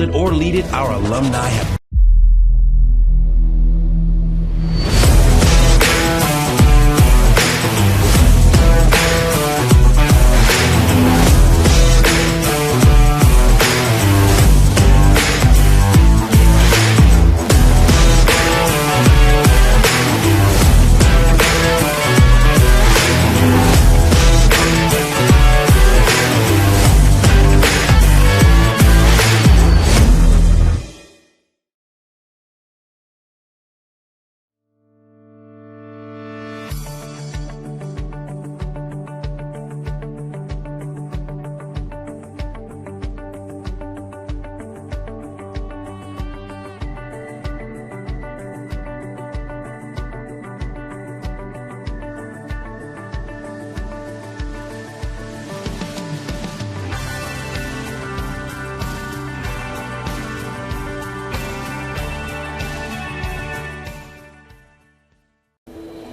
it or lead it, our alumni have.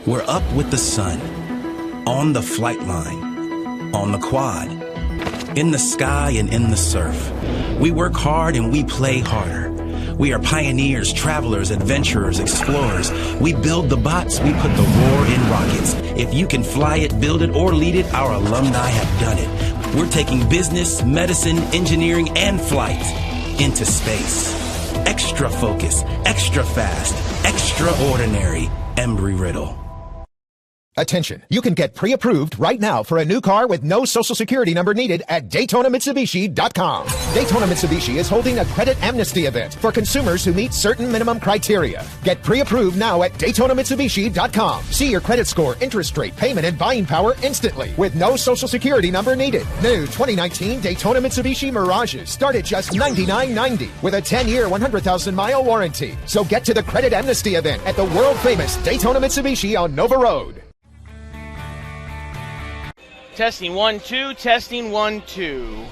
We're up with the sun, on the flight line, on the quad, in the sky and in the surf. We work hard and we play harder. We are pioneers, travelers, adventurers, explorers. We build the bots, we put the war in rockets. If you can fly it, build it, or lead it, our alumni have done it. We're taking business, medicine, engineering, and flight into space. Extra focus, extra fast, extraordinary. Embry-Riddle. Attention, you can get pre-approved right now for a new car with no social security number needed at DaytonaMitsubishi.com. Daytona Mitsubishi is holding a credit amnesty event for consumers who meet certain minimum criteria. Get pre-approved now at DaytonaMitsubishi.com. See your credit score, interest rate, payment, and buying power instantly with no social security number needed. New 2019 Daytona Mitsubishi Mirages start at just $99.90 with a 10-year, 100,000-mile warranty. So get to the credit amnesty event at the world-famous Daytona Mitsubishi on Nova Road. Testing 1 2, testing 1 2.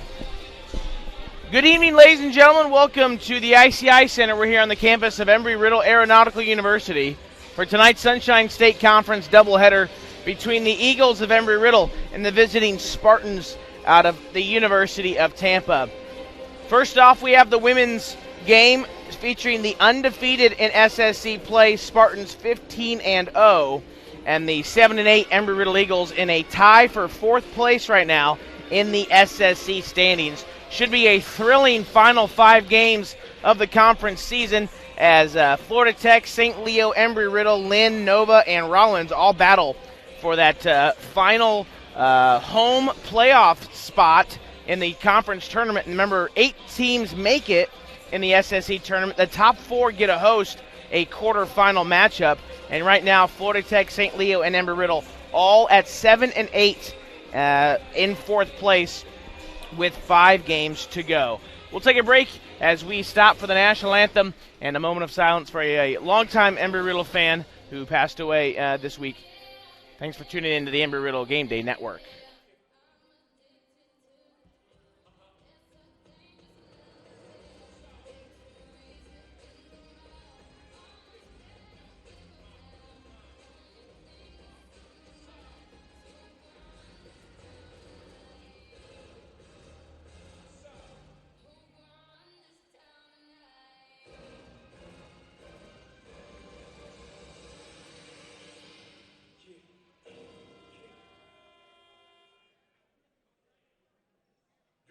Good evening, ladies and gentlemen. Welcome to the ICI Center. We're here on the campus of Embry-Riddle Aeronautical University for tonight's Sunshine State Conference doubleheader between the Eagles of Embry-Riddle and the visiting Spartans out of the University of Tampa. First off, we have the women's game featuring the undefeated in SSC play Spartans 15-0. And the 7-8 Embry-Riddle Eagles in a tie for fourth place right now in the SSC standings. Should be a thrilling final 5 games of the conference season as Florida Tech, St. Leo, Embry-Riddle, Lynn, Nova, and Rollins all battle for that final home playoff spot in the conference tournament. And remember, 8 teams make it in the SSC tournament. The top 4 get to host a quarterfinal matchup. And right now, Florida Tech, St. Leo, and Embry-Riddle all at 7 and 8 in fourth place with 5 games to go. We'll take a break as we stop for the national anthem and a moment of silence for a longtime Embry-Riddle fan who passed away this week. Thanks for tuning in to the Embry-Riddle Game Day Network.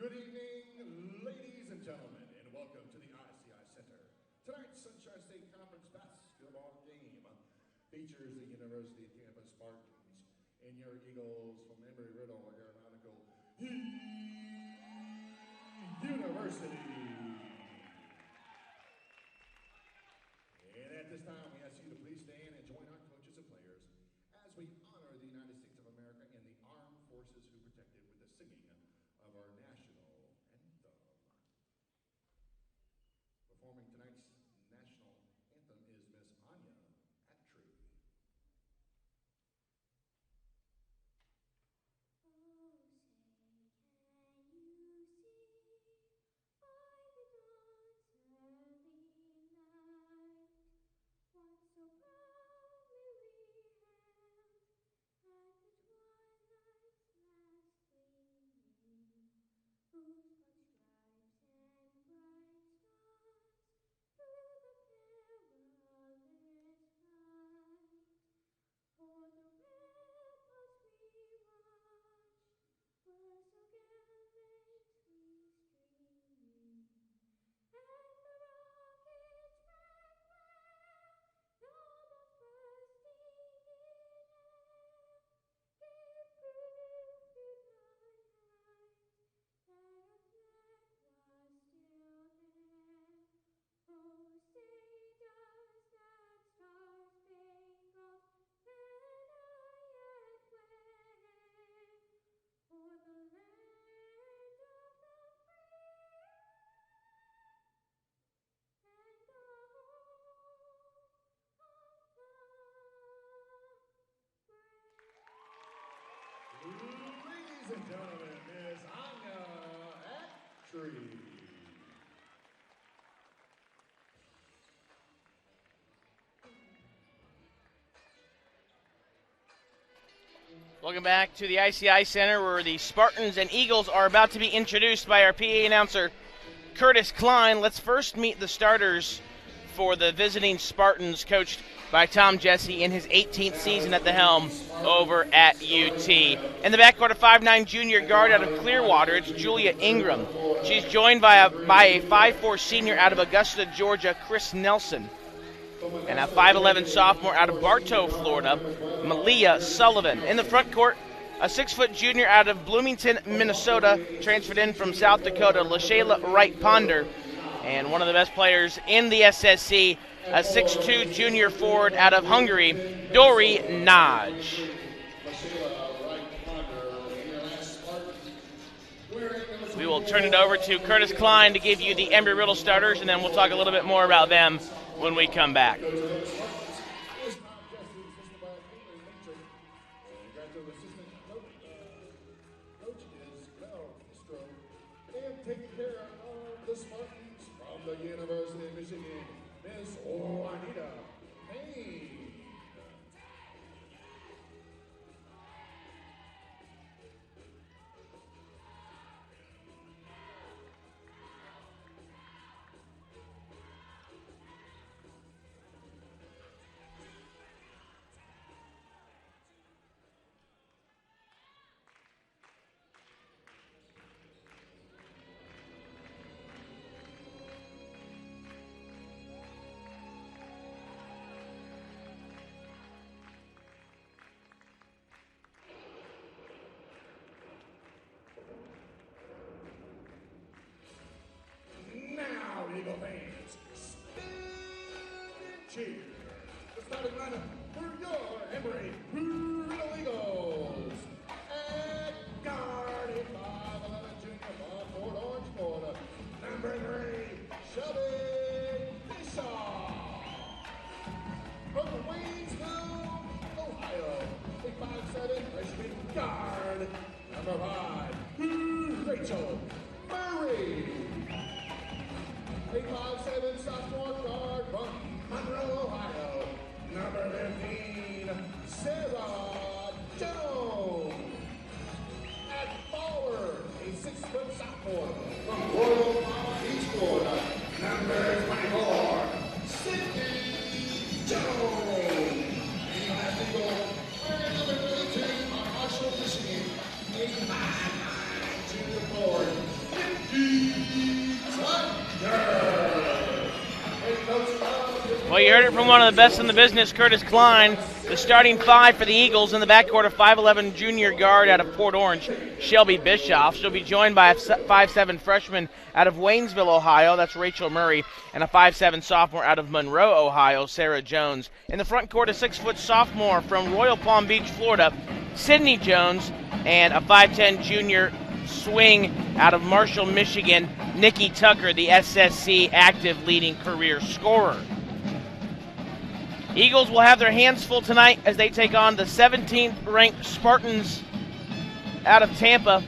Good evening, ladies and gentlemen, and welcome to the ICI Center. Tonight's Sunshine State Conference basketball game features the University of Tampa Spartans and your Eagles from Embry-Riddle Aeronautical University. And at this time, we ask you to please stand and join our coaches and players as we honor the United States of America and the armed forces who protect it with the singing of our national anthem. Performing tonight's national anthem is Miss Anya Attree. Whose broad stripes and bright stars Ladies and gentlemen, Miss Anya Actree. Welcome back to the ICI Center, where the Spartans and Eagles are about to be introduced by our PA announcer, Curtis Klein. Let's first meet the starters for the visiting Spartans, coached by Tom Jesse in his 18th season at the helm over at UT. In the backcourt, a 5'9" junior guard out of Clearwater, it's Julia Ingram. She's joined by a 5'4" senior out of Augusta, Georgia, Chris Nelson. And a 5'11" sophomore out of Bartow, Florida, Malia Sullivan. In the front court, a 6' junior out of Bloomington, Minnesota, transferred in from South Dakota, LaShayla Wright-Ponder. And one of the best players in the SSC, a 6'2" junior forward out of Hungary, Dori Naj. We will turn it over to Curtis Klein to give you the Embry-Riddle starters, and then we'll talk a little bit more about them when we come back. Take care of the Spartans from the University of Michigan, Miss Juanita Payne. Eagle fans, stand cheer. The starting lineup for your Embry-Riddle Eagles. At guard, 5'11" junior ball forward, Orange, Florida. Number 3, Shelby Bischoff. From Waynesville, Ohio, a 5'7" freshman guard. Number 5, Rachel Murray. A 5'7" sophomore guard from Monroe, Ohio. Number 15, Sarah Jones. At forward, a 6' sophomore from Royal Palm Beach, Florida. Number 24, Sydney Jones. And last Eagle, wearing number 32 from Marshall, Michigan. A 5'9" junior forward, Well, you heard it from one of the best in the business, Curtis Klein. The starting 5 for the Eagles in the backcourt, a 5'11" junior guard out of Port Orange, Shelby Bischoff. She'll be joined by a 5'7" freshman out of Waynesville, Ohio, that's Rachel Murray, and a 5'7" sophomore out of Monroe, Ohio, Sarah Jones. In the front court, a 6' sophomore from Royal Palm Beach, Florida, Sydney Jones, and a 5'10" junior swing out of Marshall, Michigan, Nikki Tucker, the SSC active leading career scorer. Eagles will have their hands full tonight as they take on the 17th ranked Spartans out of Tampa.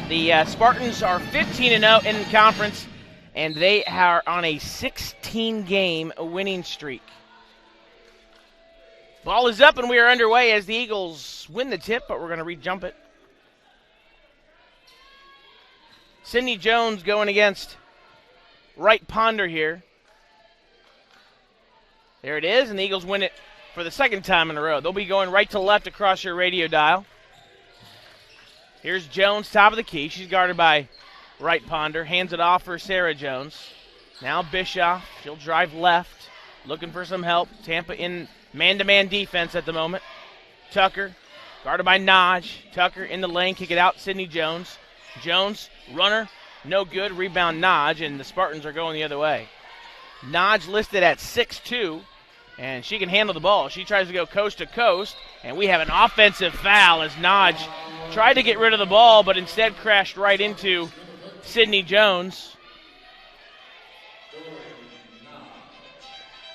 The Spartans are 15-0 in conference, and they are on a 16-game winning streak. Ball is up and we are underway as the Eagles win the tip, but we're going to re-jump it. Sydney Jones going against Wright-Ponder here. There it is, and the Eagles win it for the second time in a row. They'll be going right to left across your radio dial. Here's Jones, top of the key. She's guarded by Wright-Ponder. Hands it off for Sarah Jones. Now Bischoff. She'll drive left, looking for some help. Tampa in man-to-man defense at the moment. Tucker, guarded by Naj. Tucker in the lane, kick it out, Sydney Jones. Jones, runner, no good. Rebound Naj, and the Spartans are going the other way. Naj listed at 6'2", and she can handle the ball. She tries to go coast to coast, and we have an offensive foul as Naj tried to get rid of the ball, but instead crashed right into Sydney Jones.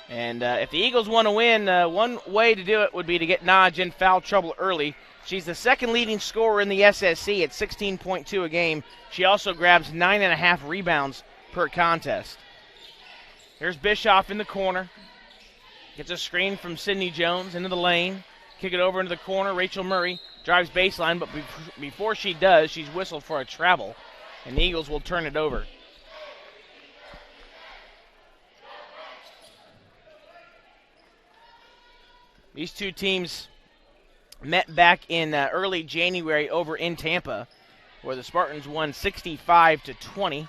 And if the Eagles want to win, one way to do it would be to get Naj in foul trouble early. She's the second leading scorer in the SSC at 16.2 a game. She also grabs 9.5 rebounds per contest. Here's Bischoff in the corner. Gets a screen from Sydney Jones into the lane. Kick it over into the corner. Rachel Murray drives baseline, but before she does, she's whistled for a travel, and the Eagles will turn it over. These two teams met back in early January over in Tampa, where the Spartans won 65-20.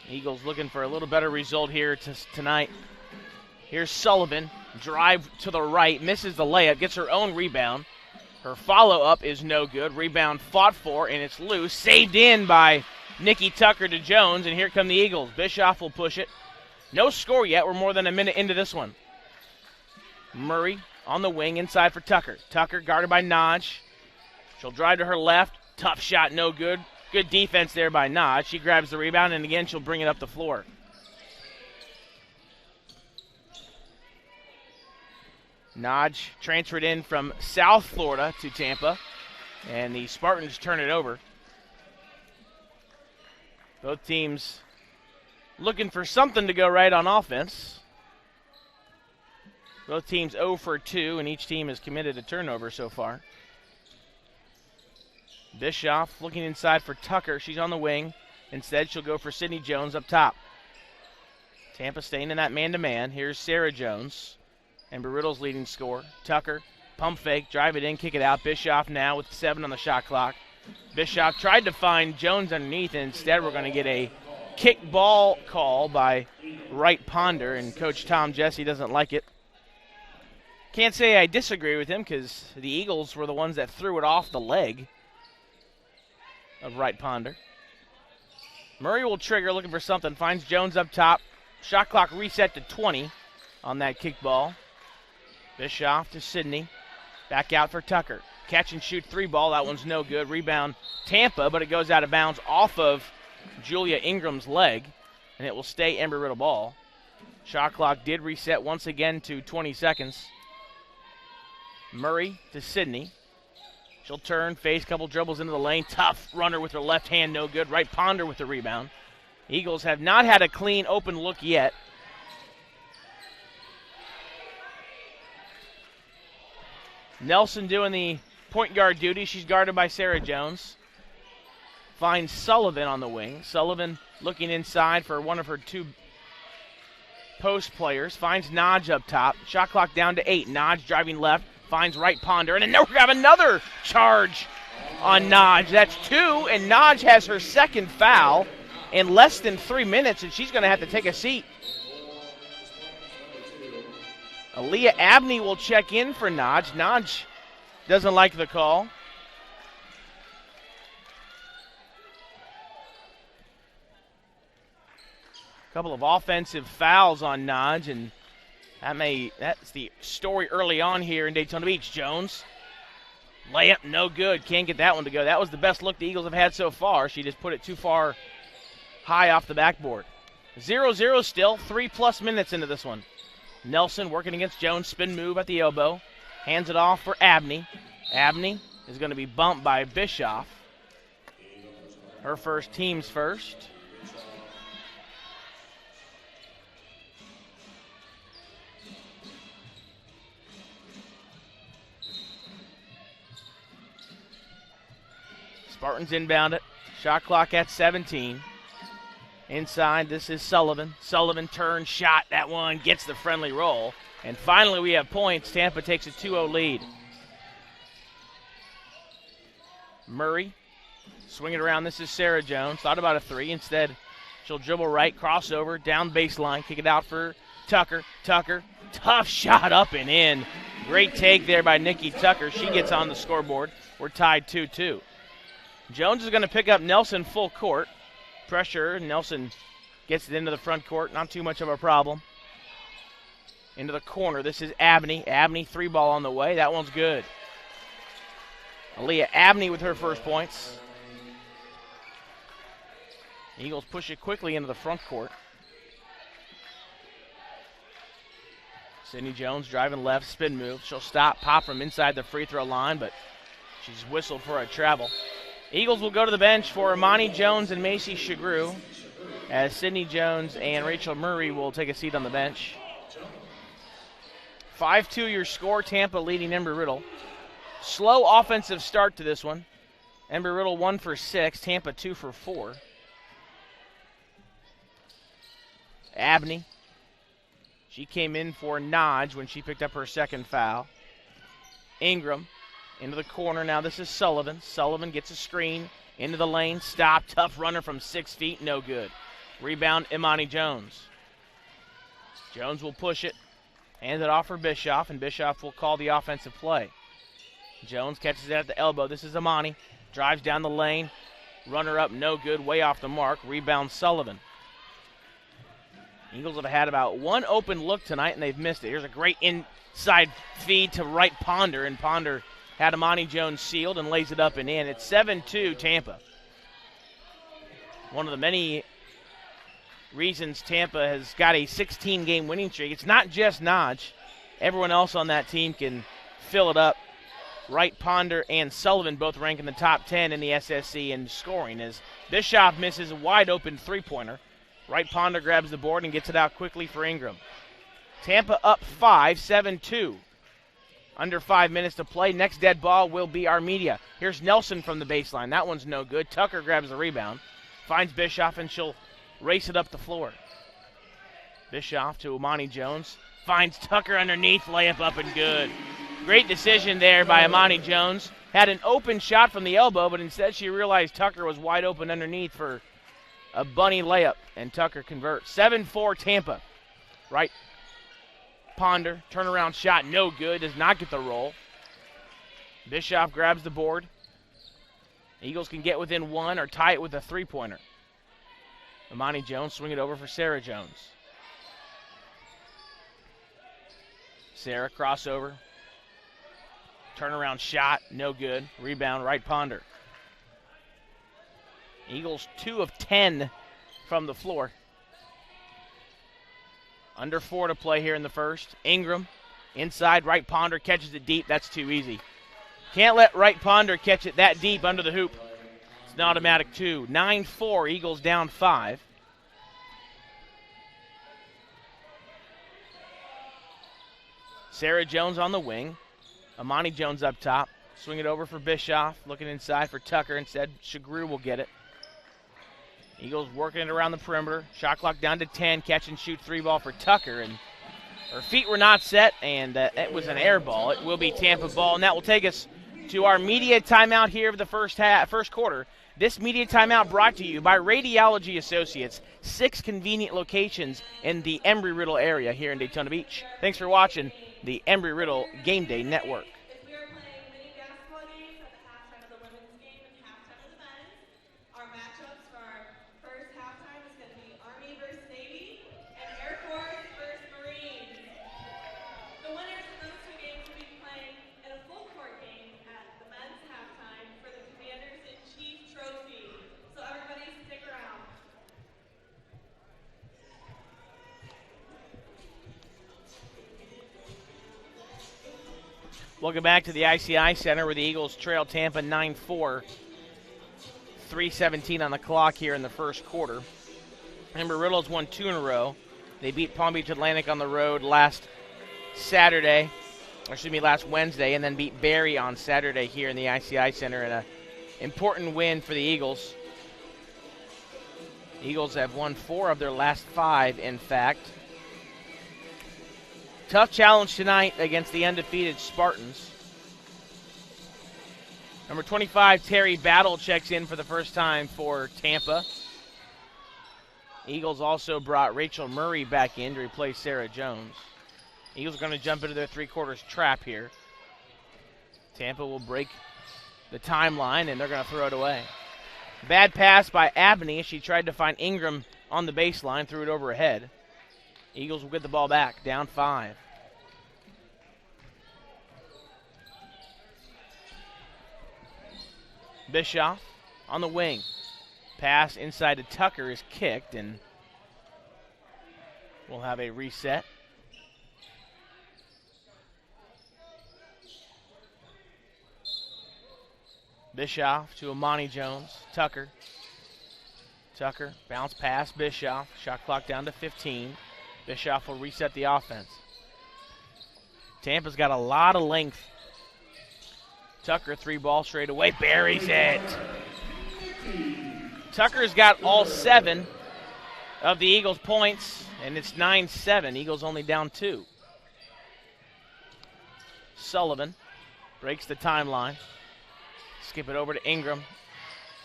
Eagles looking for a little better result here tonight. Here's Sullivan, drive to the right, misses the layup, gets her own rebound. Her follow-up is no good. Rebound fought for, and it's loose. Saved in by Nikki Tucker to Jones, and here come the Eagles. Bischoff will push it. No score yet. We're more than a minute into this one. Murray on the wing, inside for Tucker. Tucker guarded by Naj. She'll drive to her left. Tough shot, no good. Good defense there by Naj. She grabs the rebound, and again, she'll bring it up the floor. Naj transferred in from South Florida to Tampa, and the Spartans turn it over. Both teams looking for something to go right on offense. Both teams 0 for 2, and each team has committed a turnover so far. Bischoff looking inside for Tucker. She's on the wing. Instead, she'll go for Sydney Jones up top. Tampa staying in that man-to-man. Here's Sarah Jones, Embry-Riddle's leading scorer. Tucker, pump fake, drive it in, kick it out. Bischoff now with 7 on the shot clock. Bischoff tried to find Jones underneath, and instead we're going to get a kick ball call by Wright Ponder, and Coach Tom Jesse doesn't like it. Can't say I disagree with him because the Eagles were the ones that threw it off the leg of Wright Ponder. Murray will trigger, looking for something, finds Jones up top. Shot clock reset to 20 on that kick ball. Bischoff to Sydney. Back out for Tucker. Catch and shoot 3 ball. That one's no good. Rebound Tampa, but it goes out of bounds off of Julia Ingram's leg, and it will stay Embry-Riddle ball. Shot clock did reset once again to 20 seconds. Murray to Sydney. She'll turn, face, couple dribbles into the lane. Tough runner with her left hand, no good. Right Ponder with the rebound. Eagles have not had a clean open look yet. Nelson doing the point guard duty. She's guarded by Sarah Jones. Finds Sullivan on the wing. Sullivan looking inside for one of her 2 post players. Finds Naj up top. Shot clock down to 8. Naj driving left. Finds Wright Ponder. And then we have another charge on Naj. That's 2, and Naj has her second foul in less than 3 minutes, and she's going to have to take a seat. Aaliyah Abney will check in for Naj. Naj doesn't like the call. A couple of offensive fouls on Naj, and that's the story early on here in Daytona Beach. Jones, layup, no good. Can't get that one to go. That was the best look the Eagles have had so far. She just put it too far high off the backboard. 0-0 still, 3+ minutes into this one. Nelson working against Jones, spin move at the elbow. Hands it off for Abney. Abney is going to be bumped by Bischoff. Her first, team's first. Spartans inbound it. Shot clock at 17. Inside, this is Sullivan. Sullivan turns, shot. That one gets the friendly roll. And finally, we have points. Tampa takes a 2-0 lead. Murray, swing it around. This is Sarah Jones. Thought about a 3. Instead, she'll dribble right, crossover, down baseline, kick it out for Tucker. Tucker, tough shot up and in. Great take there by Nikki Tucker. She gets on the scoreboard. We're tied 2-2. Jones is going to pick up Nelson full court. Pressure, Nelson gets it into the front court. Not too much of a problem. into the corner. This is Abney. Abney, 3-ball on the way. That one's good. Aaliyah Abney with her first points. Eagles push it quickly into the front court. Sydney Jones driving left, spin move. She'll stop, pop from inside the free throw line, but she's whistled for a travel. Eagles will go to the bench for Imani Jones and Macy Shagru, as Sydney Jones and Rachel Murray will take a seat on the bench. 5-2 your score, Tampa leading Embry-Riddle. Slow offensive start to this one. Embry-Riddle 1 for 6, Tampa 2 for 4. Abney. She came in for Nodge when she picked up her second foul. Ingram into the corner. Now this is Sullivan. Sullivan gets a screen into the lane. Stop. Tough runner from 6 feet. No good. Rebound, Imani Jones. Jones will push it. Hands it off for Bischoff, and Bischoff will call the offensive play. Jones catches it at the elbow. This is Imani. Drives down the lane. Runner up, no good. Way off the mark. Rebound, Sullivan. Eagles have had about one open look tonight, and they've missed it. Here's a great inside feed to Wright Ponder, and Ponder had Imani Jones sealed and lays it up and in. It's 7-2 Tampa. One of the many reasons Tampa has got a 16-game winning streak. It's not just Nodge. Everyone else on that team can fill it up. Wright, Ponder, and Sullivan both rank in the top 10 in the SSC in scoring, as Bischoff misses a wide-open three-pointer. Wright Ponder grabs the board and gets it out quickly for Ingram. Tampa up 5, 7-2. Under 5 minutes to play. Next dead ball will be Armedia. Here's Nelson from the baseline. That one's no good. Tucker grabs the rebound. Finds Bischoff, and she'll race it up the floor. Bischoff to Imani Jones. Finds Tucker underneath. Layup up and good. Great decision there by Imani Jones. Had an open shot from the elbow, but instead she realized Tucker was wide open underneath for a bunny layup, and Tucker converts. 7-4 Tampa. Right. Ponder, turnaround shot, no good. Does not get the roll. Bischoff grabs the board. Eagles can get within one or tie it with a three-pointer. Imani Jones swing it over for Sarah Jones. Sarah crossover. Turnaround shot, no good. Rebound, Wright Ponder. Eagles 2 of 10 from the floor. Under 4 to play here in the first. Ingram inside. Wright Ponder catches it deep. That's too easy. Can't let Wright Ponder catch it that deep under the hoop. It's an automatic 2. 9-4. Eagles down 5. Sarah Jones on the wing. Imani Jones up top. Swing it over for Bischoff. Looking inside for Tucker. Instead, Shagru will get it. Eagles working it around the perimeter. Shot clock down to 10. Catch and shoot 3-ball for Tucker. And her feet were not set, and it was an air ball. It will be Tampa ball, and that will take us to our media timeout here of the first quarter. This media timeout brought to you by Radiology Associates. 6 convenient locations in the Embry-Riddle area here in Daytona Beach. Thanks for watching the Embry-Riddle Game Day Network. Welcome back to the ICI Center, where the Eagles trail Tampa 9-4. 3:17 on the clock here in the first quarter. Embry-Riddle's won 2 in a row. They beat Palm Beach Atlantic on the road last Wednesday, and then beat Barry on Saturday here in the ICI Center in an important win for the Eagles. Eagles have won 4 of their last 5, in fact. Tough challenge tonight against the undefeated Spartans. Number 25, Terry Battle, checks in for the first time for Tampa. Eagles also brought Rachel Murray back in to replace Sarah Jones. Eagles are going to jump into their three-quarters trap here. Tampa will break the timeline, and they're going to throw it away. Bad pass by Abney. She tried to find Ingram on the baseline, threw it over her head. Eagles will get the ball back, down 5. Bischoff on the wing. Pass inside to Tucker is kicked, and we'll have a reset. Bischoff to Amani Jones. Tucker, bounce pass, Bischoff. Shot clock down to 15. Bischoff will reset the offense. Tampa's got a lot of length. Tucker, 3 ball straight away, buries it. Tucker's got all 7 of the Eagles' points, and it's 9-7. Eagles only down 2. Sullivan breaks the timeline. Skip it over to Ingram.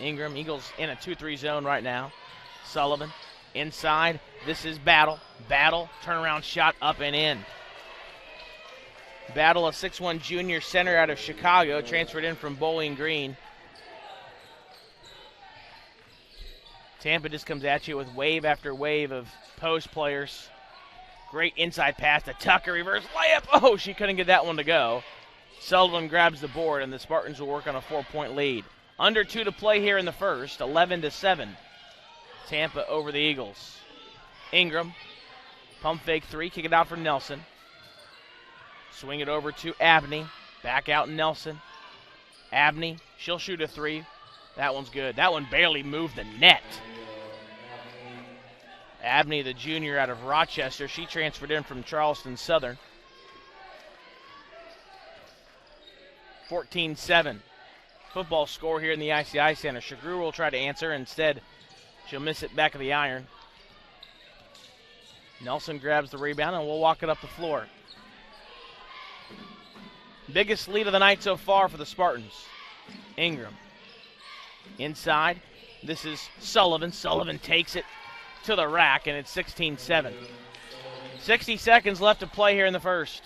Eagles in a 2-3 zone right now. Sullivan inside. This is Battle. Turnaround shot up and in. Battle, a 6'1 junior center out of Chicago, transferred in from Bowling Green. Tampa just comes at you with wave after wave of post players. Great inside pass to Tucker, reverse layup. Oh, she couldn't get that one to go. Sullivan grabs the board, and the Spartans will work on a 4-point lead. Under 2 to play here in the first, 11-7. Tampa over the Eagles. Ingram, pump fake 3, kick it out for Nelson. Swing it over to Abney. Back out Nelson. Abney, she'll shoot a 3. That one's good. That one barely moved the net. Abney, the junior out of Rochester, she transferred in from Charleston Southern. 14-7. Football score here in the ICI Center. Shagru will try to answer. Instead, she'll miss it back of the iron. Nelson grabs the rebound, and we'll walk it up the floor. Biggest lead of the night so far for the Spartans. Ingram. Inside. This is Sullivan. Sullivan takes it to the rack, and it's 16-7. 60 seconds left to play here in the first.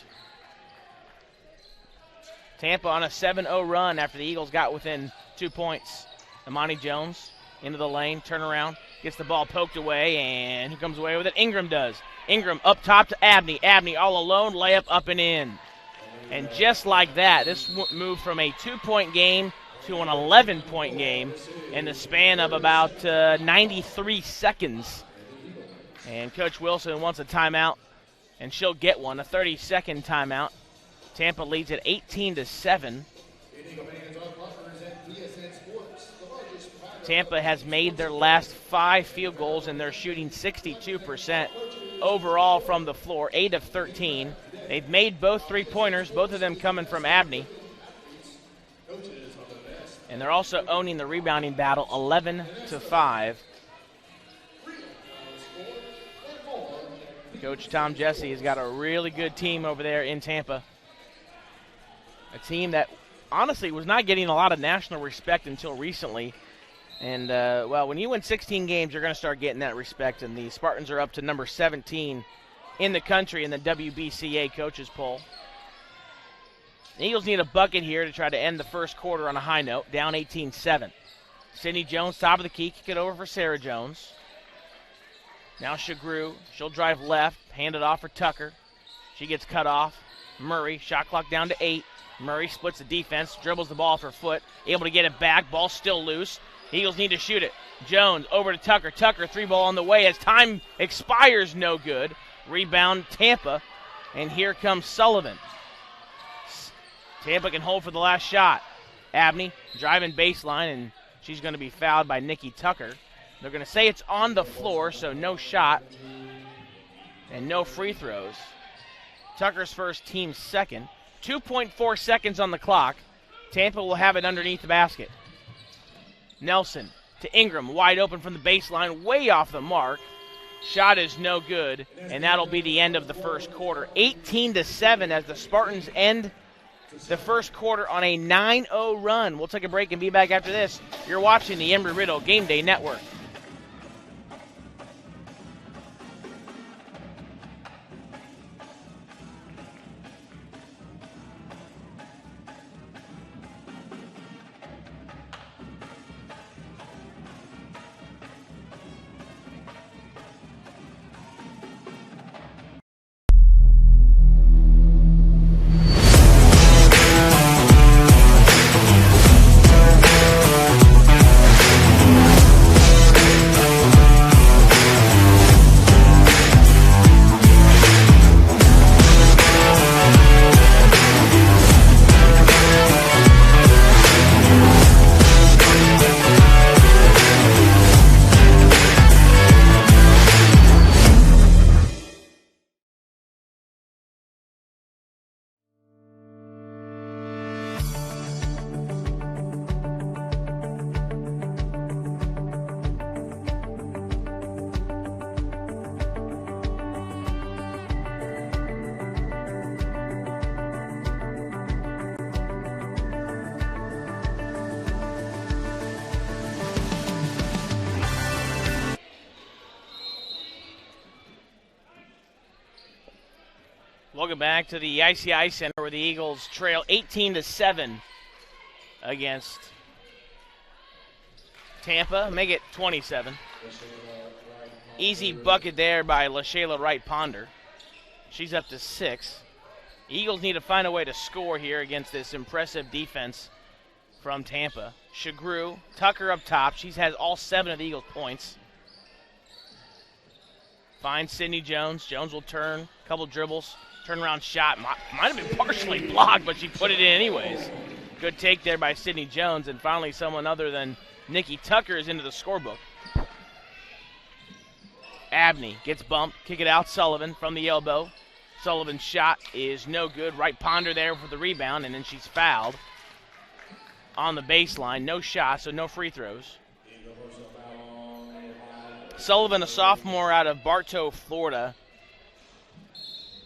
Tampa on a 7-0 run after the Eagles got within 2 points. Amani Jones into the lane, turnaround, gets the ball poked away, and who comes away with it? Ingram does. Ingram up top to Abney. Abney all alone, layup up and in. And just like that, this moved from a 2-point game to an 11-point game in the span of about 93 seconds. And Coach Wilson wants a timeout, and she'll get one, a 30-second timeout. Tampa leads at 18-7. Tampa has made their last 5 field goals, and they're shooting 62% overall from the floor, 8 of 13. They've made both 3-pointers, both of them coming from Abney. And they're also owning the rebounding battle, 11-5. Coach Tom Jesse has got a really good team over there in Tampa. A team that honestly was not getting a lot of national respect until recently. And, well, when you win 16 games, you're going to start getting that respect. And the Spartans are up to number 17 in the country in the WBCA coaches poll. The Eagles need a bucket here to try to end the first quarter on a high note, down 18-7. Sydney Jones, top of the key, kick it over for Sarah Jones. Now Shagru, she'll drive left, hand it off for Tucker. She gets cut off. Murray, shot clock down to 8. Murray splits the defense, dribbles the ball off her foot, able to get it back, ball still loose. Eagles need to shoot it. Jones over to Tucker. Tucker, 3-ball on the way as time expires, no good. Rebound Tampa, and here comes Sullivan. Tampa can hold for the last shot. Abney driving baseline, and she's going to be fouled by Nikki Tucker. They're going to say it's on the floor, so no shot and no free throws. Tucker's first, team second. 2.4 seconds on the clock. Tampa will have it underneath the basket. Nelson to Ingram, wide open from the baseline, way off the mark. Shot is no good, and that'll be the end of the first quarter. 18-7 as the Spartans end the first quarter on a 9-0 run. We'll take a break and be back after this. You're watching the Embry-Riddle Game Day Network. Welcome back to the ICI Center where the Eagles trail 18-7 against Tampa. Make it 27. Easy bucket there by LaShayla Wright-Ponder. She's up to 6. Eagles need to find a way to score here against this impressive defense from Tampa. Shagru, Tucker up top. She has all 7 of the Eagles' points. Finds Sydney Jones. Jones will turn, couple dribbles, turnaround shot. Might have been partially blocked, but she put it in anyways. Good take there by Sydney Jones, and finally someone other than Nikki Tucker is into the scorebook. Abney gets bumped, kick it out, Sullivan from the elbow. Sullivan's shot is no good. Wright-Ponder there for the rebound, and then she's fouled on the baseline. No shot, so no free throws. Sullivan, a sophomore out of Bartow, Florida.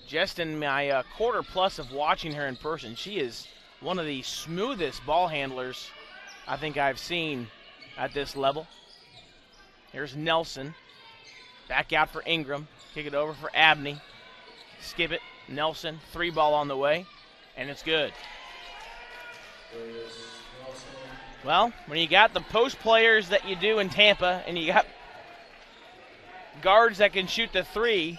Just in my quarter plus of watching her in person, she is one of the smoothest ball handlers I think I've seen at this level. Here's Nelson. Back out for Ingram. Kick it over for Abney. Skip it. Nelson. 3 ball on the way. And it's good. Well, when you got the post players that you do in Tampa and you got guards that can shoot the 3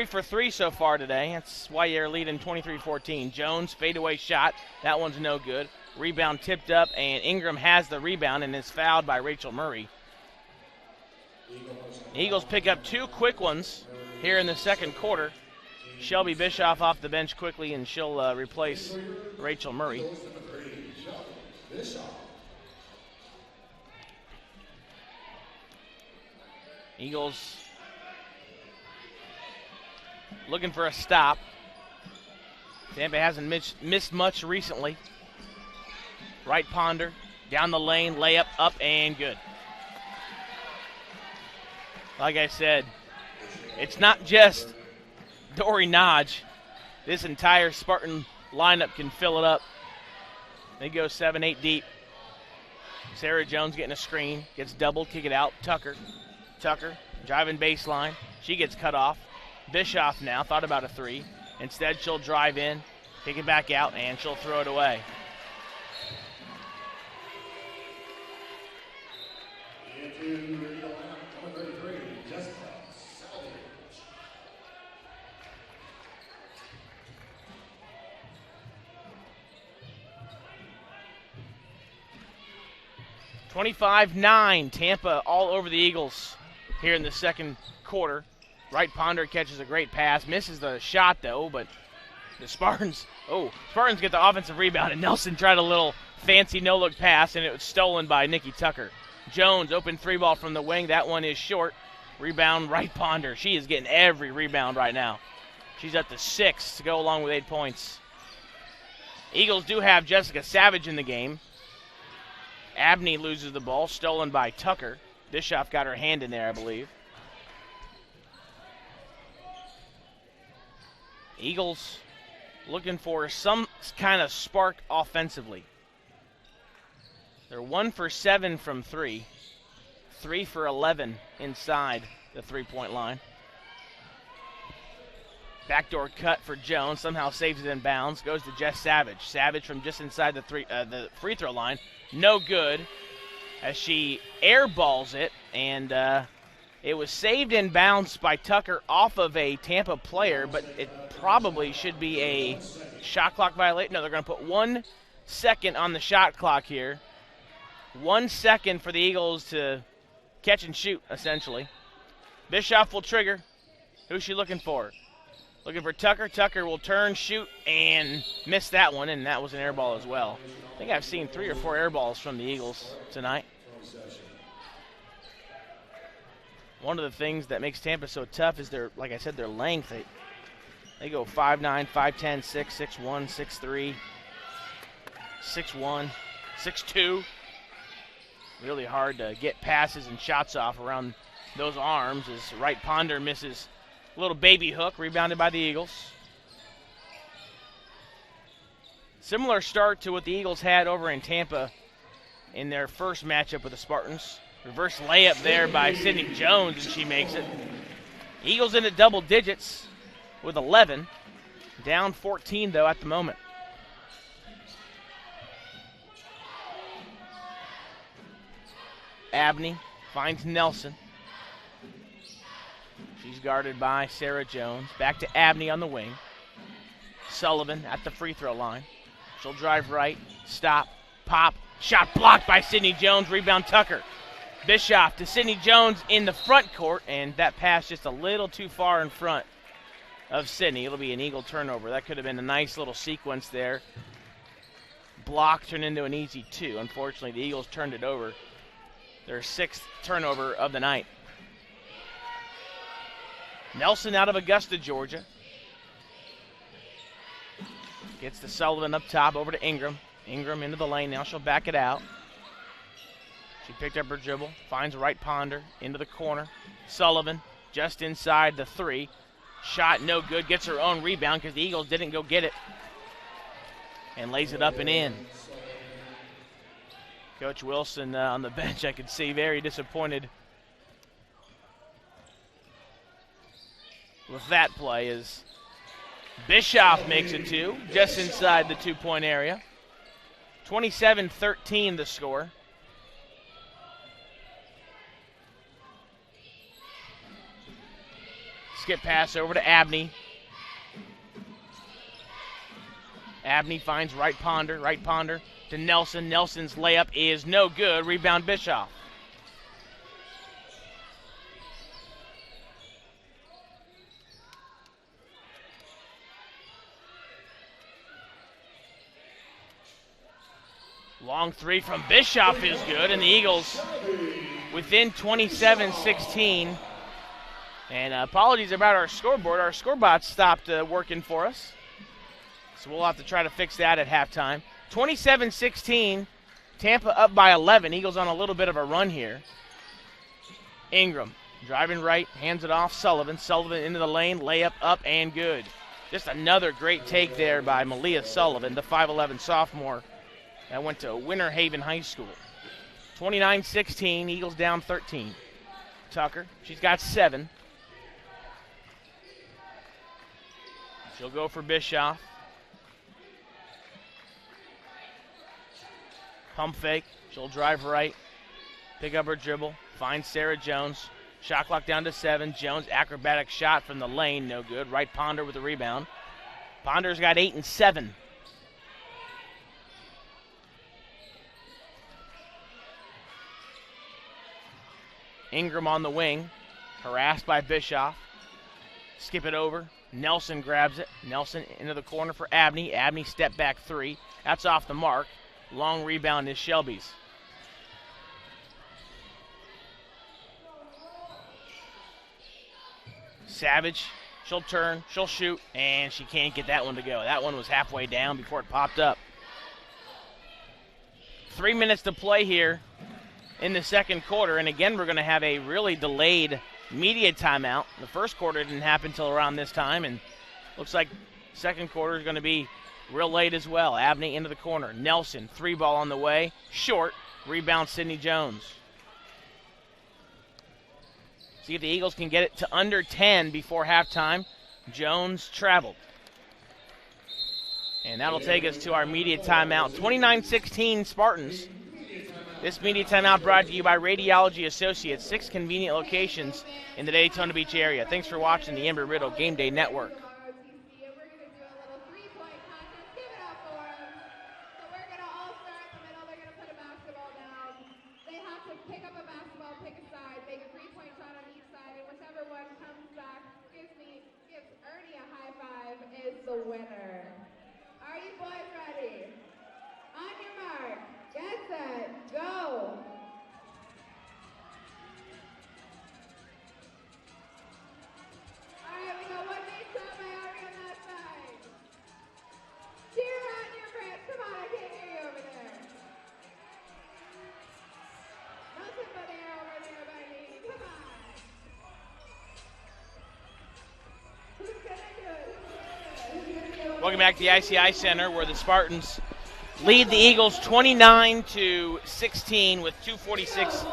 for 3 so far today. That's why you're leading 23-14. Jones, fadeaway shot. That one's no good. Rebound tipped up, and Ingram has the rebound and is fouled by Rachel Murray. The Eagles pick up 2 quick ones here in the second quarter. Shelby Bischoff off the bench quickly, and she'll replace Rachel Murray. Eagles looking for a stop. Tampa hasn't missed much recently. Wright-Ponder, down the lane, layup, up, and good. Like I said, it's not just Dory Nodge. This entire Spartan lineup can fill it up. They go 7-8 deep. Sarah Jones getting a screen, gets doubled, kick it out. Tucker, driving baseline. She gets cut off. Bischoff now thought about a 3. Instead, she'll drive in, kick it back out, and she'll throw it away. (25-9), Tampa all over the Eagles here in the second quarter. Wright-Ponder catches a great pass, misses the shot though, but the Spartans get the offensive rebound, and Nelson tried a little fancy no-look pass, and it was stolen by Nikki Tucker. Jones, open 3 ball from the wing. That one is short. Rebound, Wright-Ponder. She is getting every rebound right now. She's up to 6 to go along with 8 points. Eagles do have Jessica Savage in the game. Abney loses the ball, stolen by Tucker. Bischoff got her hand in there, I believe. Eagles looking for some kind of spark offensively. They're 1 for 7 from 3. 3 for 11 inside the 3-point line. Backdoor cut for Jones. Somehow saves it in bounds. Goes to Jess Savage. Savage from just inside the free throw line. No good as she airballs it. And it was saved in bounds by Tucker off of a Tampa player, but it probably should be a shot clock violation. No, they're going to put 1 second on the shot clock here. 1 second for the Eagles to catch and shoot, essentially. Bischoff will trigger. Who's she looking for? Looking for Tucker. Tucker will turn, shoot, and miss that one, and that was an air ball as well. I think I've seen 3 or 4 air balls from the Eagles tonight. One of the things that makes Tampa so tough is their, like I said, their length. They go 5'9", 5'10", 6', 6'1", 6'3", 6'1", 6'2". Really hard to get passes and shots off around those arms as Wright-Ponder misses a little baby hook, rebounded by the Eagles. Similar start to what the Eagles had over in Tampa in their first matchup with the Spartans. Reverse layup there by Sydney Jones, and she makes it. Eagles into double digits with 11. Down 14, though, at the moment. Abney finds Nelson. She's guarded by Sarah Jones. Back to Abney on the wing. Sullivan at the free throw line. She'll drive right, stop, pop, shot blocked by Sydney Jones. Rebound Tucker. Bischoff to Sydney Jones in the front court, and that pass just a little too far in front of Sydney. It'll be an Eagle turnover. That could have been a nice little sequence there. Block turned into an easy 2. Unfortunately, the Eagles turned it over. Their 6th turnover of the night. Nelson out of Augusta, Georgia. Gets to Sullivan up top, over to Ingram. Ingram into the lane. Now she'll back it out. She picked up her dribble. Finds right Ponder into the corner. Sullivan just inside the 3. Shot no good. Gets her own rebound because the Eagles didn't go get it. And lays it up and in. Coach Wilson on the bench, I could see, very disappointed with that play as Bischoff makes it 2, just inside the 2-point area. 27-13 the score. Skip pass over to Abney. Abney finds right Ponder to Nelson. Nelson's layup is no good. Rebound Bischoff. Long 3 from Bischoff is good, and the Eagles within 27-16. And apologies about our scoreboard. Our scorebot stopped working for us. So we'll have to try to fix that at halftime. 27-16, Tampa up by 11. Eagles on a little bit of a run here. Ingram driving right, hands it off Sullivan. Sullivan into the lane, layup up and good. Just another great take there by Malia Sullivan, the 5'11 sophomore that went to Winter Haven High School. 29-16, Eagles down 13. Tucker, she's got 7. She'll go for Bischoff. Pump fake. She'll drive right. Pick up her dribble. Find Sarah Jones. Shot clock down to 7. Jones, acrobatic shot from the lane. No good. Right Ponder with the rebound. Ponder's got 8 and 7. Ingram on the wing. Harassed by Bischoff. Skip it over. Nelson grabs it. Nelson into the corner for Abney. Abney step back 3. That's off the mark. Long rebound is Shelby's. Savage, she'll turn, she'll shoot, and she can't get that one to go. That one was halfway down before it popped up. 3 minutes to play here in the second quarter, and again we're going to have a really delayed media timeout. The first quarter didn't happen until around this time, and looks like second quarter is going to be real late as well. Abney into the corner. Nelson, 3-ball on the way. Short. Rebound Sydney Jones. See if the Eagles can get it to under 10 before halftime. Jones traveled. And that'll take us to our media timeout. 29-16 Spartans. This media timeout brought to you by Radiology Associates. 6 convenient locations in the Daytona Beach area. Thanks for watching the Embry-Riddle Game Day Network. The winner. Are you boys ready? On your mark, get set, go! Alright, we got one big shot by Ari on that side. Cheer on your friends. Come on, I can't hear you over there. Nothing but air over there by me. Come on. Who's gonna do it? Welcome back to the ICI Center, where the Spartans lead the Eagles 29-16 with 2:46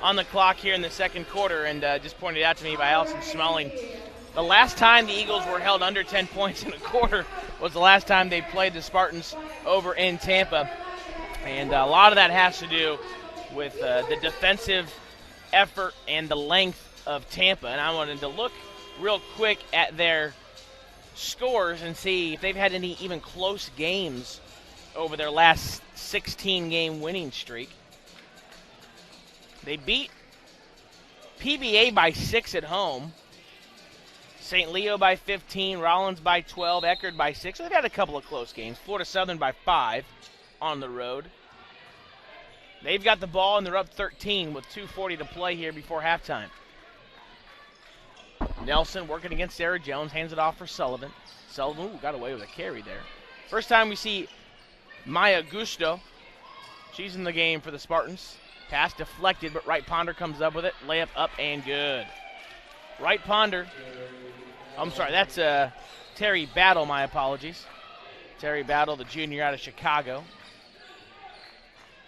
on the clock here in the second quarter. And just pointed out to me by Allison Smelling, The last time the Eagles were held under 10 points in a quarter was the last time they played the Spartans over in Tampa. And a lot of that has to do with the defensive effort and the length of Tampa. And I wanted to look real quick at their scores and see if they've had any even close games over their last 16-game winning streak. They beat PBA by 6 at home, St. Leo by 15, Rollins by 12, Eckerd by 6. So they've had a couple of close games. Florida Southern by 5 on the road. They've got the ball and they're up 13 with 2:40 to play here before halftime. Nelson working against Sarah Jones, hands it off for Sullivan. Sullivan got away with a carry there. First time we see Maya Gusto. She's in the game for the Spartans. Pass deflected, but Wright Ponder comes up with it. Layup up and good. Wright Ponder. I'm sorry, that's Terry Battle, my apologies. Terry Battle, the junior out of Chicago.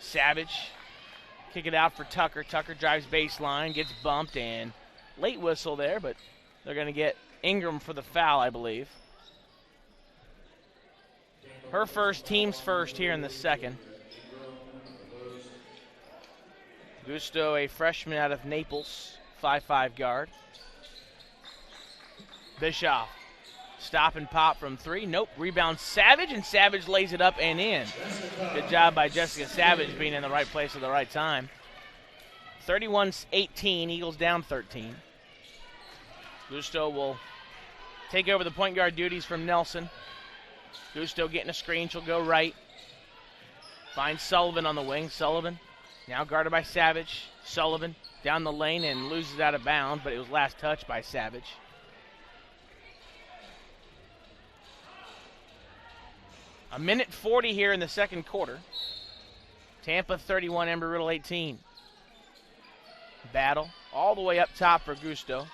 Savage. Kick it out for Tucker. Tucker drives baseline, gets bumped, and late whistle there, but they're going to get Ingram for the foul, I believe. Her first, team's first here in the second. Gusto, a freshman out of Naples, 5'5" guard. Bischoff, stop and pop from 3. Nope, rebound Savage, and Savage lays it up and in. Good job by Jessica Savage being in the right place at the right time. 31-18, Eagles down 13. Gusto will take over the point guard duties from Nelson. Gusto getting a screen, she'll go right. Finds Sullivan on the wing. Sullivan now guarded by Savage. Sullivan down the lane and loses out of bounds, but it was last touched by Savage. A minute 40 here in the second quarter. Tampa 31, Embry-Riddle 18. Battle all the way up top for Gusto.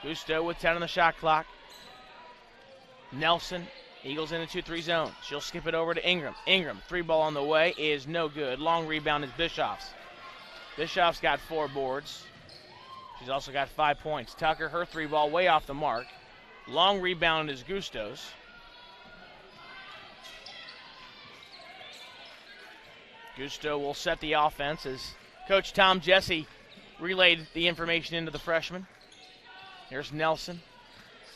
Gusto with 10 on the shot clock. Nelson, Eagles in a 2-3 zone. She'll skip it over to Ingram. Ingram, 3 ball on the way is no good. Long rebound is Bischoff's. Bischoff's got 4 boards. She's also got 5 points. Tucker, her 3 ball way off the mark. Long rebound is Gusto's. Gusto will set the offense as Coach Tom Jesse relayed the information into the freshman. Here's Nelson.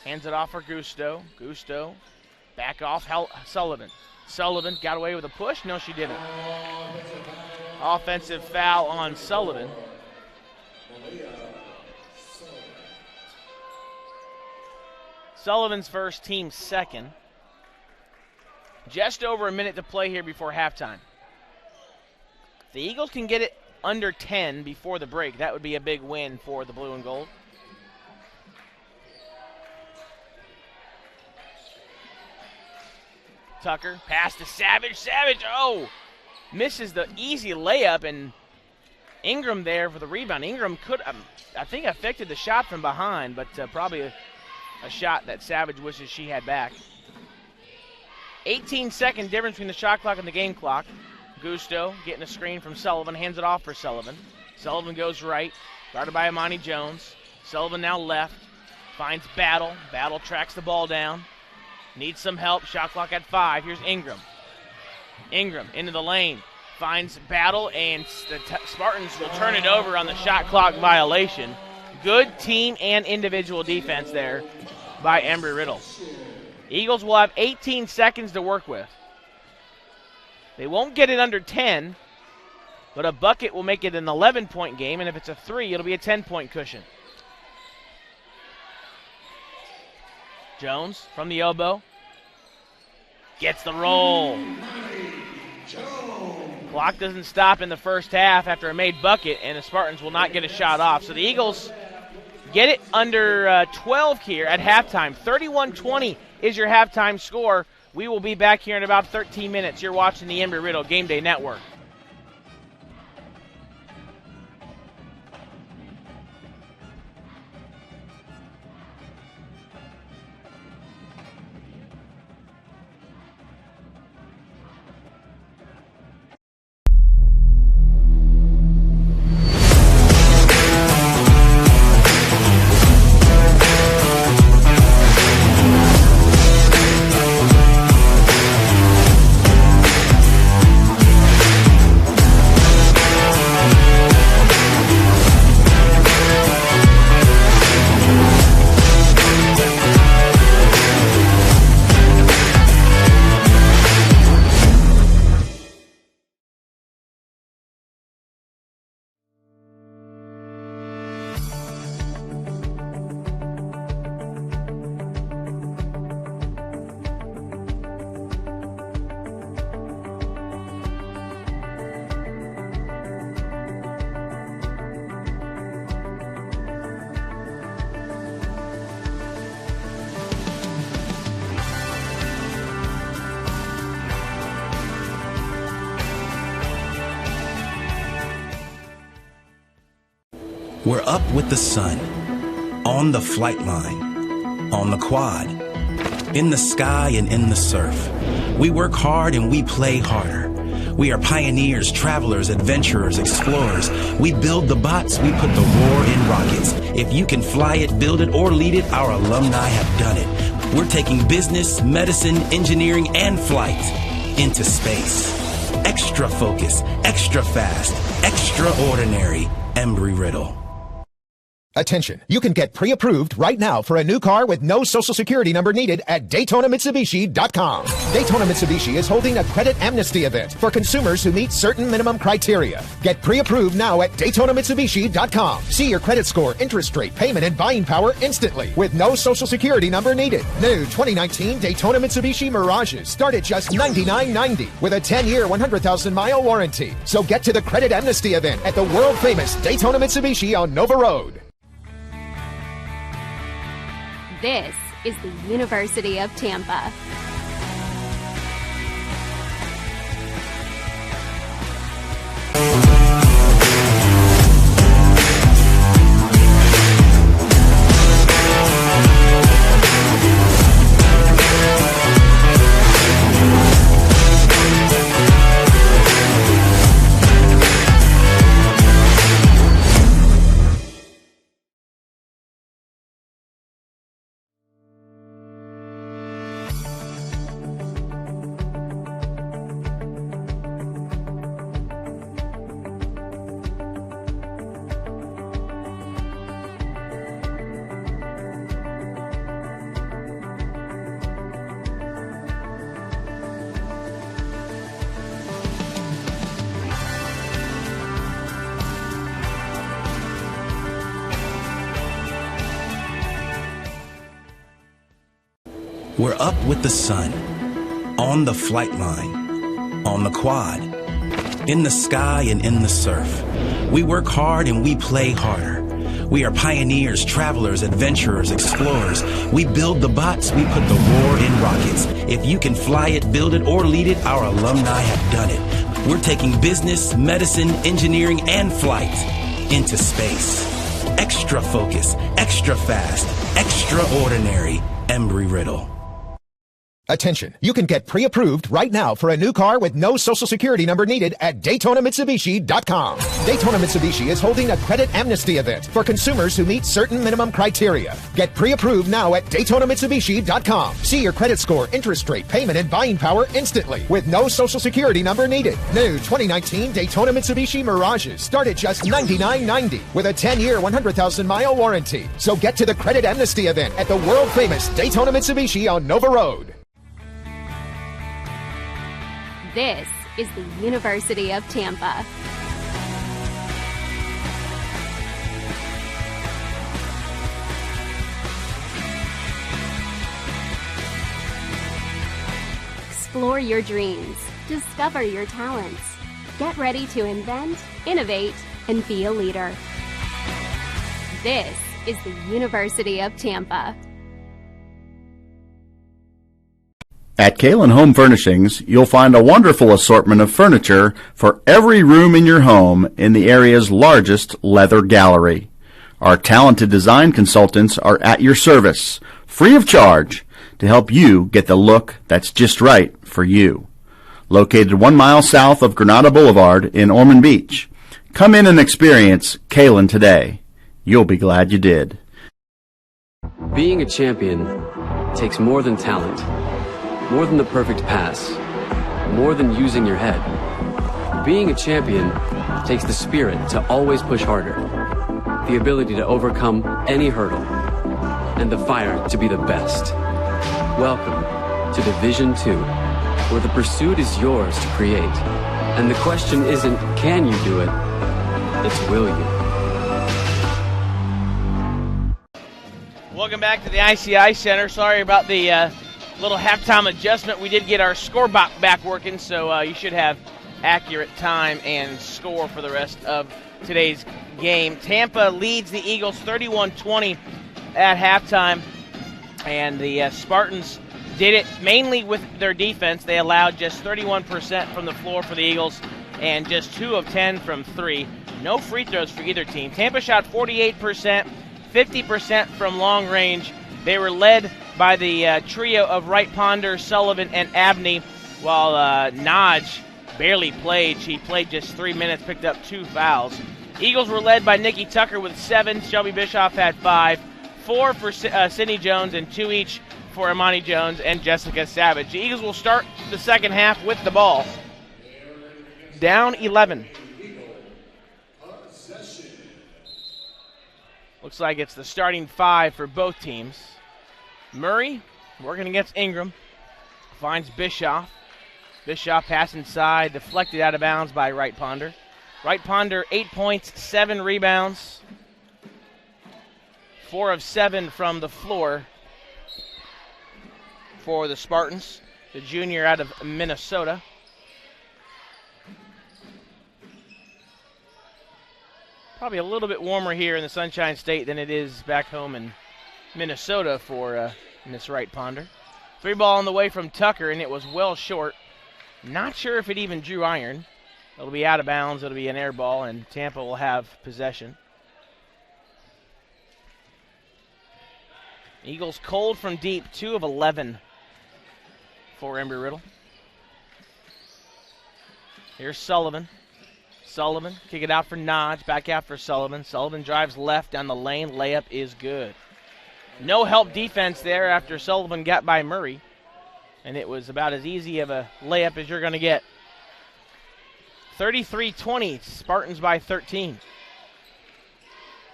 Hands it off for Gusto. Gusto back off Sullivan. Sullivan got away with a push. No, she didn't. Offensive foul on Sullivan. Sullivan's first, team second. Just over a minute to play here before halftime. If the Eagles can get it under 10 before the break, that would be a big win for the blue and gold. Tucker, pass to Savage. Savage, misses the easy layup, and Ingram there for the rebound. Ingram could, I think, affected the shot from behind, but probably a shot that Savage wishes she had back. 18-second difference between the shot clock and the game clock. Gusto getting a screen from Sullivan, hands it off for Sullivan. Sullivan goes right, guarded by Imani Jones. Sullivan now left, finds Battle. Battle tracks the ball down. Needs some help, shot clock at 5. Here's Ingram. Ingram into the lane, finds Battle, and the Spartans will turn it over on the shot clock violation. Good team and individual defense there by Embry-Riddle. Eagles will have 18 seconds to work with. They won't get it under 10, but a bucket will make it an 11-point game, and if it's a 3, it'll be a 10-point cushion. Jones from the elbow. Gets the roll. Clock doesn't stop in the first half after a made bucket, and the Spartans will not get a shot off. So the Eagles get it under 12 here at halftime. 31-20 is your halftime score. We will be back here in about 13 minutes. You're watching the Embry-Riddle Game Day Network. We're up with the sun, on the flight line, on the quad, in the sky and in the surf. We work hard and we play harder. We are pioneers, travelers, adventurers, explorers. We build the bots, we put the war in rockets. If you can fly it, build it, or lead it, our alumni have done it. We're taking business, medicine, engineering, and flight into space. Extra focus, extra fast, extraordinary. Embry-Riddle. Attention, you can get pre-approved right now for a new car with no social security number needed at DaytonaMitsubishi.com. Daytona Mitsubishi is holding a credit amnesty event for consumers who meet certain minimum criteria. Get pre-approved now at DaytonaMitsubishi.com. See your credit score, interest rate, payment, and buying power instantly with no social security number needed. New 2019 Daytona Mitsubishi Mirages start at just $99.90 with a 10-year, 100,000-mile warranty. So get to the credit amnesty event at the world-famous Daytona Mitsubishi on Nova Road. This is the University of Tampa. We're up with the sun, on the flight line, on the quad, in the sky and in the surf. We work hard and we play harder. We are pioneers, travelers, adventurers, explorers. We build the bots, we put the war in rockets. If you can fly it, build it, or lead it, our alumni have done it. We're taking business, medicine, engineering, and flight into space. Extra focus, extra fast, extraordinary. Embry-Riddle. Attention, you can get pre-approved right now for a new car with no social security number needed at DaytonaMitsubishi.com. Daytona Mitsubishi is holding a credit amnesty event for consumers who meet certain minimum criteria. Get pre-approved now at DaytonaMitsubishi.com. See your credit score, interest rate, payment, and buying power instantly with no social security number needed. New 2019 Daytona Mitsubishi Mirages start at just $99.90 with a 10-year, 100,000-mile warranty. So get to the credit amnesty event at the world-famous Daytona Mitsubishi on Nova Road. This is the University of Tampa. Explore your dreams. Discover your talents. Get ready to invent, innovate, and be a leader. This is the University of Tampa. At Kalen Home Furnishings, you'll find a wonderful assortment of furniture for every room in your home in the area's largest leather gallery. Our talented design consultants are at your service, free of charge, to help you get the look that's just right for you. Located 1 mile south of Granada Boulevard in Ormond Beach. Come in and experience Kalen today. You'll be glad you did. Being a champion takes more than talent. More than the perfect pass. More than using your head. Being a champion takes the spirit to always push harder, the ability to overcome any hurdle, and the fire to be the best. Welcome to Division II, where the pursuit is yours to create. And the question isn't, can you do it? It's, will you? Welcome back to the ICI Center. Sorry about the little halftime adjustment. We did get our score back working, so you should have accurate time and score for the rest of today's game. Tampa leads the Eagles 31-20 at halftime, and the Spartans did it mainly with their defense. They allowed just 31% from the floor for the Eagles and just 2 of 10 from 3. No free throws for either team. Tampa shot 48%, 50% from long range. They were led by the trio of Wright, Ponder, Sullivan, and Abney, while Naj barely played. She played just 3 minutes, picked up 2 fouls. Eagles were led by Nikki Tucker with 7. Shelby Bischoff had 5. 4 for Sydney Jones and 2 each for Imani Jones and Jessica Savage. The Eagles will start the second half with the ball. Down 11. Looks like it's the starting 5 for both teams. Murray working against Ingram. Finds Bischoff. Bischoff pass inside, deflected out of bounds by Wright Ponder. Wright Ponder, 8 points, 7 rebounds. 4 of 7 from the floor for the Spartans, the junior out of Minnesota. Probably a little bit warmer here in the Sunshine State than it is back home in Minnesota for Miss Wright Ponder. 3 ball on the way from Tucker, and it was well short. Not sure if it even drew iron. It'll be out of bounds. It'll be an air ball, and Tampa will have possession. Eagles cold from deep, 2 of 11 for Embry-Riddle. Here's Sullivan. Sullivan, kick it out for Nodge, back out for Sullivan. Sullivan drives left down the lane. Layup is good. No help defense there after Sullivan got by Murray. And it was about as easy of a layup as you're going to get. 33-20, Spartans by 13.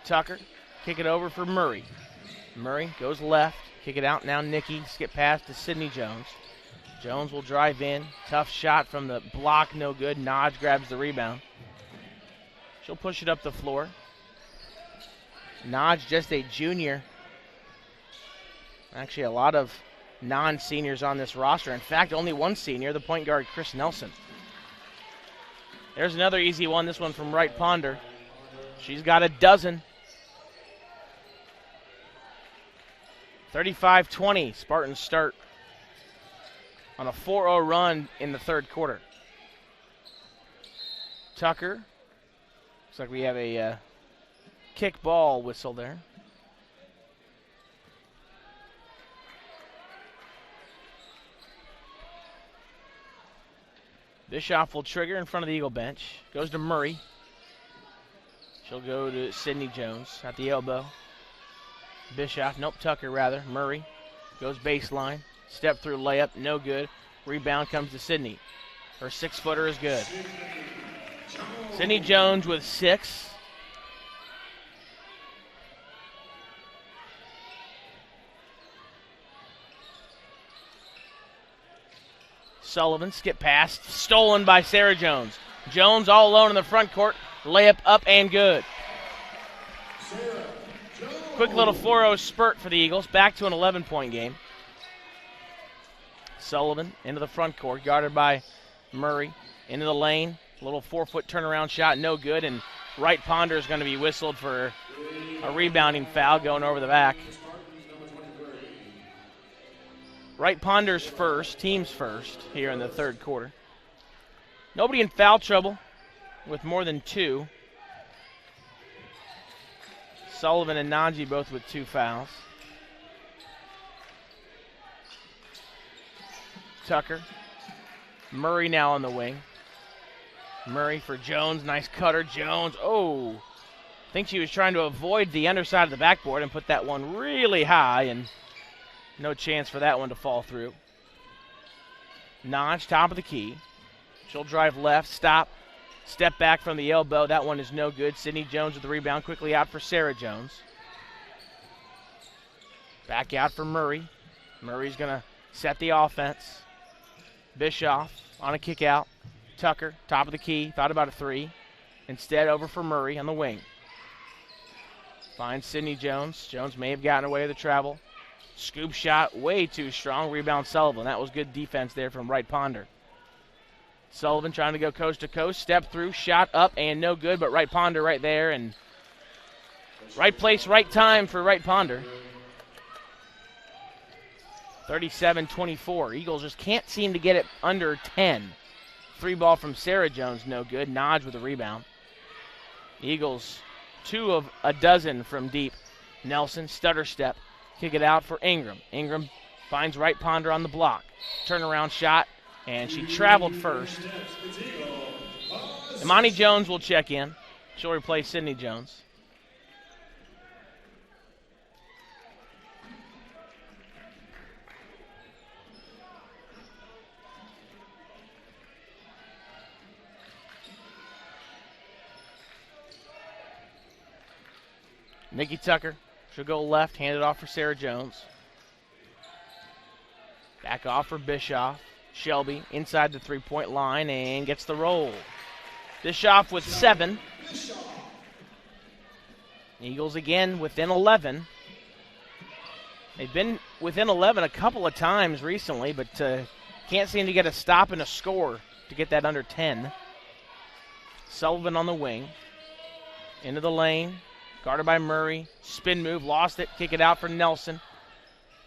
Tucker, kick it over for Murray. Murray goes left, kick it out. Now Nikki, skip pass to Sydney Jones. Jones will drive in. Tough shot from the block, no good. Nodge grabs the rebound. She'll push it up the floor. Nodge, just a junior. Actually, a lot of non-seniors on this roster. In fact, only one senior, the point guard, Chris Nelson. There's another easy one, this one from Wright Ponder. She's got a dozen. 35-20, Spartans start on a 4-0 run in the third quarter. Tucker, looks like we have a kick ball whistle there. Bischoff will trigger in front of the Eagle bench. Goes to Murray. She'll go to Sydney Jones at the elbow. Bischoff, nope, Tucker rather. Murray goes baseline. Step through layup, no good. Rebound comes to Sydney. Her 6-footer is good. Sydney Jones with 6. Sullivan, skip pass, stolen by Sarah Jones. Jones all alone in the front court, layup up and good. Quick little 4-0 spurt for the Eagles, back to an 11-point game. Sullivan into the front court, guarded by Murray. Into the lane, a little 4-foot turnaround shot, no good, and Wright Ponder is going to be whistled for a rebounding foul going over the back. Wright Ponder's first, team's first here in the third quarter. Nobody in foul trouble with more than 2. Sullivan and Nanji both with 2 fouls. Tucker. Murray now on the wing. Murray for Jones, nice cutter. Jones, I think she was trying to avoid the underside of the backboard and put that one really high, and no chance for that one to fall through. Notch, top of the key. She'll drive left, stop, step back from the elbow. That one is no good. Sydney Jones with the rebound, quickly out for Sarah Jones. Back out for Murray. Murray's going to set the offense. Bischoff on a kick out. Tucker, top of the key, thought about a 3. Instead, over for Murray on the wing. Finds Sydney Jones. Jones may have gotten away with the travel. Scoop shot, way too strong. Rebound Sullivan. That was good defense there from Wright Ponder. Sullivan trying to go coast to coast. Step through, shot up, and no good, but Wright Ponder right there. And right place, right time for Wright Ponder. 37-24. Eagles just can't seem to get it under 10. 3 ball from Sarah Jones, no good. Nodge with a rebound. Eagles 2 of a dozen from deep. Nelson, stutter step, kick it out for Ingram. Ingram finds Wright Ponder on the block. Turnaround shot, and she traveled first. Imani Jones will check in. She'll replace Sydney Jones. Nikki Tucker, she'll go left, hand it off for Sarah Jones. Back off for Bischoff. Shelby inside the three-point line and gets the roll. Bischoff with 7. Eagles again within 11. They've been within 11 a couple of times recently, but can't seem to get a stop and a score to get that under 10. Sullivan on the wing. Into the lane. Guarded by Murray. Spin move, lost it. Kick it out for Nelson.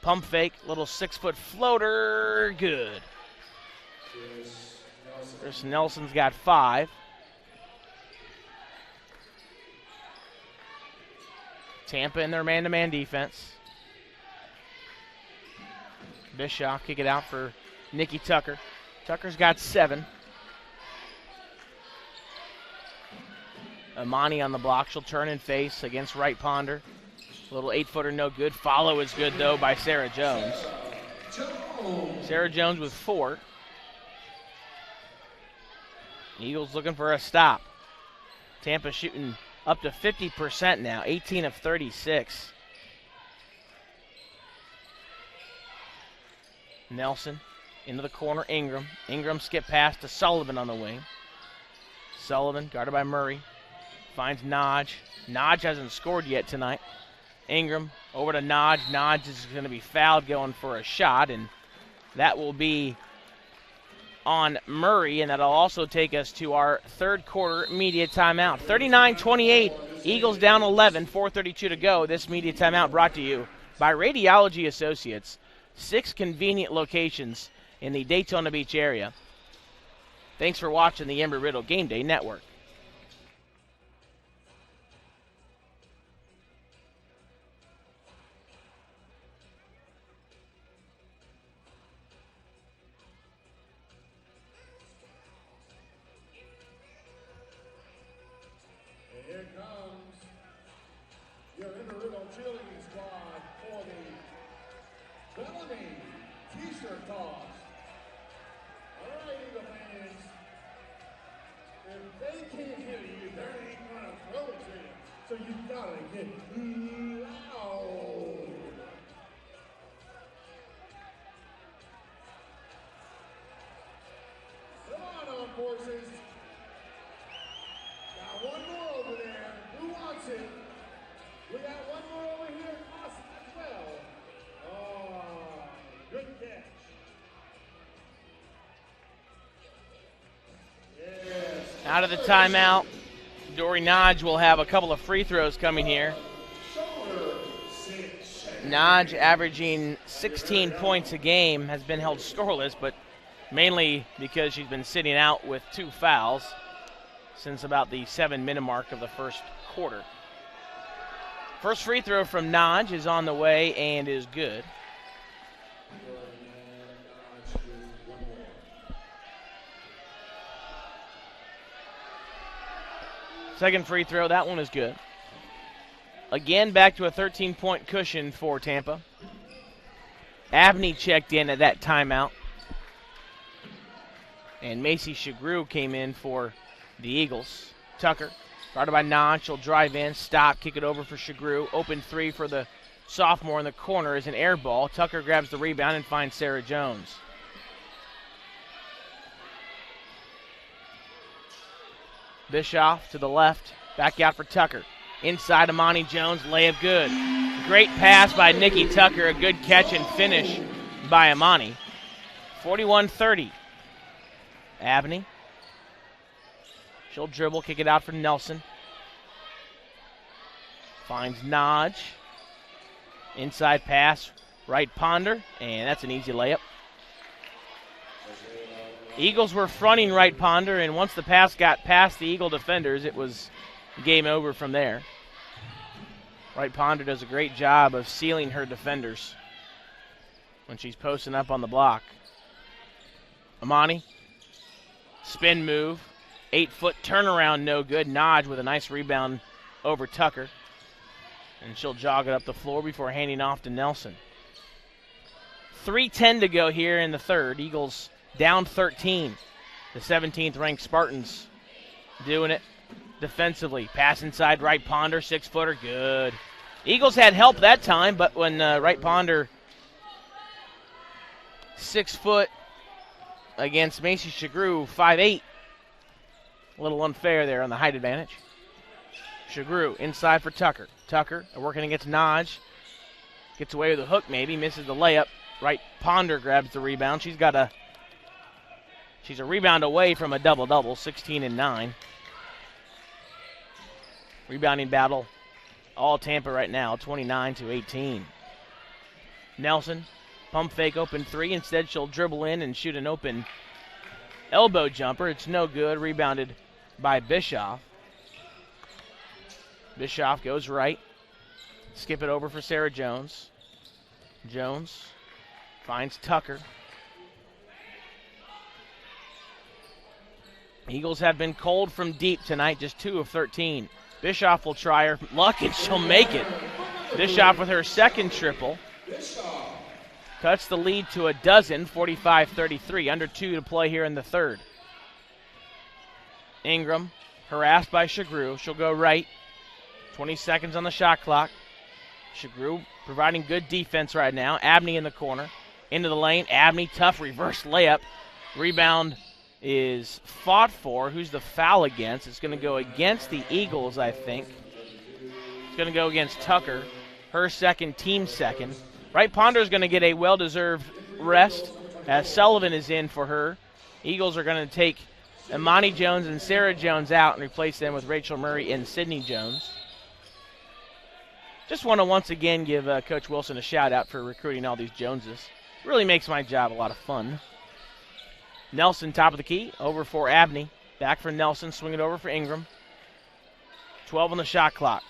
Pump fake, little 6-foot floater. Good. Chris Nelson's got 5. Tampa in their man-to-man defense. Bischoff kick it out for Nikki Tucker. Tucker's got 7. Imani on the block. She'll turn and face against Wright Ponder. Little 8-footer, no good. Follow is good, though, by Sarah Jones. Sarah Jones with 4. Eagles looking for a stop. Tampa shooting up to 50% now, 18 of 36. Nelson into the corner, Ingram. Ingram skip pass to Sullivan on the wing. Sullivan guarded by Murray. Finds Nodge. Nodge hasn't scored yet tonight. Ingram over to Nodge. Nodge is going to be fouled going for a shot, and that will be on Murray, and that'll also take us to our third quarter media timeout. 39-28, Eagles down 11, 4:32 to go. This media timeout brought to you by Radiology Associates, 6 convenient locations in the Daytona Beach area. Thanks for watching the Embry-Riddle Game Day Network. Here comes your Embry-Riddle cheerleading squad for the Bellamy T-shirt toss. All right, Eagle fans. If they can't hear you, they ain't gonna throw it to you. So you gotta get loud. Come on, armed forces. Got one more over there. Who wants it? We got one more over here as well. Oh, good catch. Yes. Out of the timeout, Dory Nodge will have a couple of free throws coming here. Nodge, averaging 16 points a game, has been held scoreless, but mainly because she's been sitting out with 2 fouls since about the 7-minute mark of the first quarter. First free throw from Nodge is on the way and is good. Second free throw, that one is good. Again, back to a 13-point cushion for Tampa. Abney checked in at that timeout. And Macy Shagru came in for the Eagles. Tucker, guarded by Nodge, she'll drive in, stop, kick it over for Shagru. Open 3 for the sophomore in the corner is an air ball. Tucker grabs the rebound and finds Sarah Jones. Bischoff to the left, back out for Tucker. Inside Imani Jones, layup good. Great pass by Nikki Tucker, a good catch and finish by Imani. 41-30. Abney. She'll dribble, kick it out for Nelson. Finds Nodge. Inside pass, Wright Ponder, and that's an easy layup. Eagles were fronting Wright Ponder, and once the pass got past the Eagle defenders, it was game over from there. Wright Ponder does a great job of sealing her defenders when she's posting up on the block. Amani, spin move, 8-foot turnaround, no good. Nodge with a nice rebound over Tucker. And she'll jog it up the floor before handing off to Nelson. 3:10 to go here in the third. Eagles down 13. The 17th ranked Spartans doing it defensively. Pass inside Wright Ponder, 6-footer, good. Eagles had help that time, but when Wright Ponder 6 foot against Macy Shagru, 5'8", a little unfair there on the height advantage. Shagru inside for Tucker. Tucker working against Nodge. Gets away with a hook maybe, misses the layup. Wright Ponder grabs the rebound. She's a rebound away from a double-double, 16 and 9. Rebounding battle, all Tampa right now, 29-18. Nelson, pump fake, open three. Instead, she'll dribble in and shoot an open elbow jumper. It's no good. Rebounded by Bischoff. Bischoff goes right. Skip it over for Sarah Jones. Jones finds Tucker. Eagles have been cold from deep tonight, just 2 of 13. Bischoff will try her luck, and she'll make it. Bischoff with her second triple. Cuts the lead to a dozen, 45-33. Under 2 to play here in the third. Ingram harassed by Shagru. She'll go right. 20 seconds on the shot clock. Shagru providing good defense right now. Abney in the corner. Into the lane. Abney, tough reverse layup. Rebound is fought for. Who's the foul against? It's going to go against the Eagles, I think. It's going to go against Tucker. Her second, team second. Wright Ponder is going to get a well-deserved rest as Sullivan is in for her. Eagles are going to take Imani Jones and Sarah Jones out and replace them with Rachel Murray and Sydney Jones. Just want to once again give Coach Wilson a shout-out for recruiting all these Joneses. Really makes my job a lot of fun. Nelson, top of the key, over for Abney. Back for Nelson, swing it over for Ingram. 12 on the shot clock.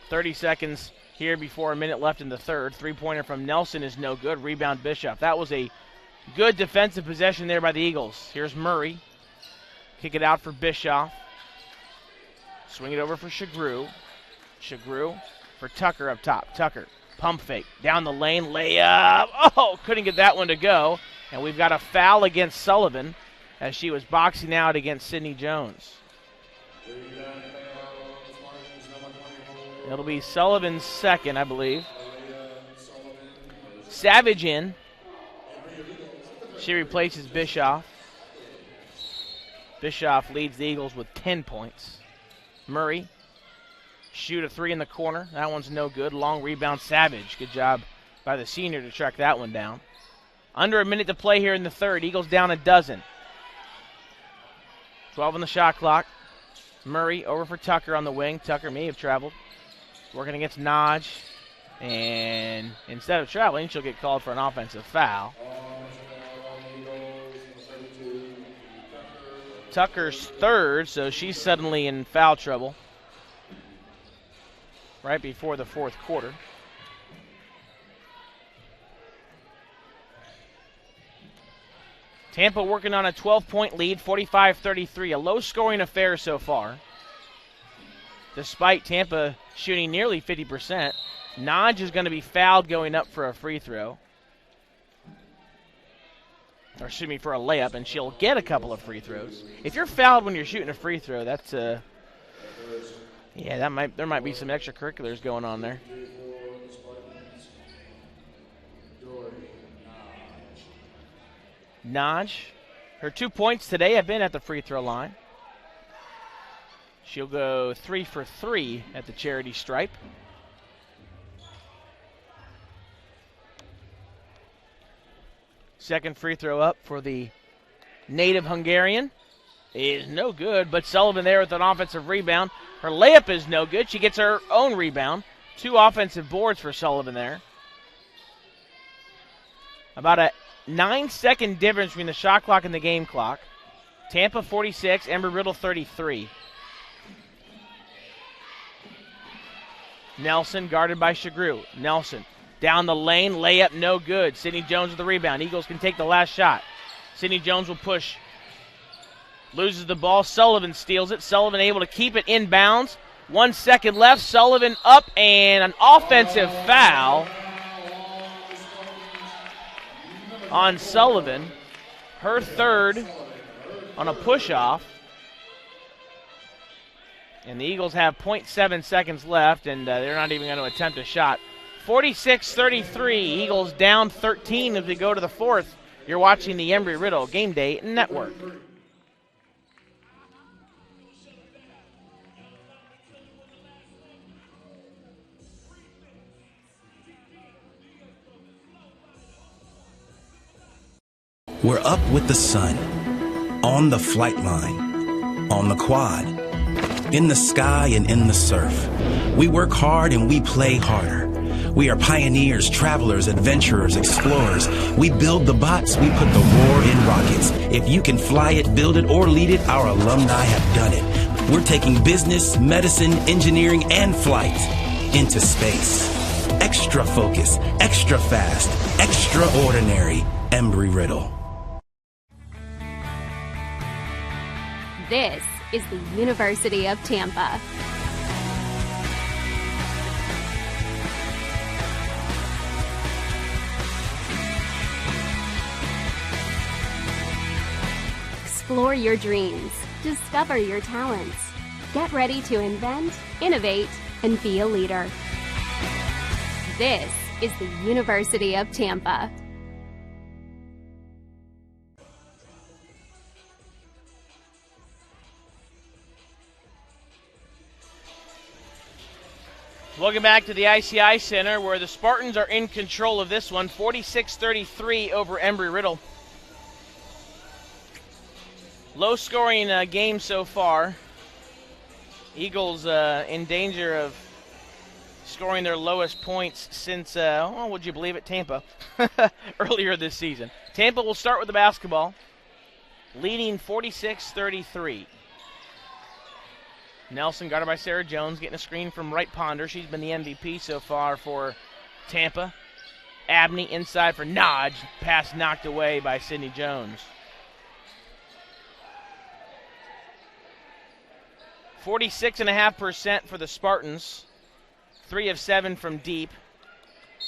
30 seconds here before a minute left in the third. Three-pointer from Nelson is no good. Rebound Bischoff. That was a good defensive possession there by the Eagles. Here's Murray. Kick it out for Bischoff. Swing it over for Shagru. Shagru for Tucker up top. Tucker, pump fake. Down the lane, layup. Oh, couldn't get that one to go. And we've got a foul against Sullivan as she was boxing out against Sydney Jones. It'll be Sullivan's second, I believe. Savage in. She replaces Bischoff. Bischoff leads the Eagles with 10 points. Murray, shoot a three in the corner. That one's no good. Long rebound, Savage. Good job by the senior to track that one down. Under a minute to play here in the third. Eagles down a dozen. 12 on the shot clock. Murray over for Tucker on the wing. Tucker may have traveled. Working against Nodge. And instead of traveling, she'll get called for an offensive foul. Tucker's third, so she's suddenly in foul trouble right before the fourth quarter. Tampa working on a 12-point lead, 45-33, a low-scoring affair so far. Despite Tampa shooting nearly 50%, Nodge is going to be fouled going up for a free throw. Or excuse me, for a layup, and she'll get a couple of free throws. If you're fouled when you're shooting a free throw, that's there might be some extracurriculars going on there. Nodge, her 2 points today have been at the free throw line. She'll go 3 for 3 at the charity stripe. Second free throw up for the native Hungarian is no good, but Sullivan there with an offensive rebound. Her layup is no good. She gets her own rebound. 2 offensive boards for Sullivan there. About a 9-second difference between the shot clock and the game clock. Tampa 46, Embry-Riddle 33. Nelson guarded by Shagru. Nelson down the lane, layup no good. Sidney Jones with the rebound. Eagles can take the last shot. Sidney Jones will push. Loses the ball. Sullivan steals it. Sullivan able to keep it inbounds. 1 second left. Sullivan up and an offensive foul on Sullivan. Her third on a push-off. And the Eagles have 0.7 seconds left, and they're not even going to attempt a shot. 46-33, Eagles down 13 as we go to the fourth. You're watching the Embry-Riddle Game Day Network. We're up with the sun, on the flight line, on the quad, in the sky and in the surf. We work hard and we play harder. We are pioneers, travelers, adventurers, explorers. We build the bots, we put the war in rockets. If you can fly it, build it, or lead it, our alumni have done it. We're taking business, medicine, engineering, and flight into space. Extra focus, extra fast, extraordinary. Embry-Riddle. This is the University of Tampa. Explore your dreams. Discover your talents. Get ready to invent, innovate, and be a leader. This is the University of Tampa. Welcome back to the ICI Center, where the Spartans are in control of this one, 46-33 over Embry-Riddle. Low-scoring game so far. Eagles in danger of scoring their lowest points since, would you believe it, Tampa, earlier this season. Tampa will start with the basketball, leading 46-33. Nelson guarded by Sarah Jones, getting a screen from Wright Ponder. She's been the MVP so far for Tampa. Abney inside for Nodge. Pass knocked away by Sidney Jones. 46.5% for the Spartans. 3 of 7 from deep.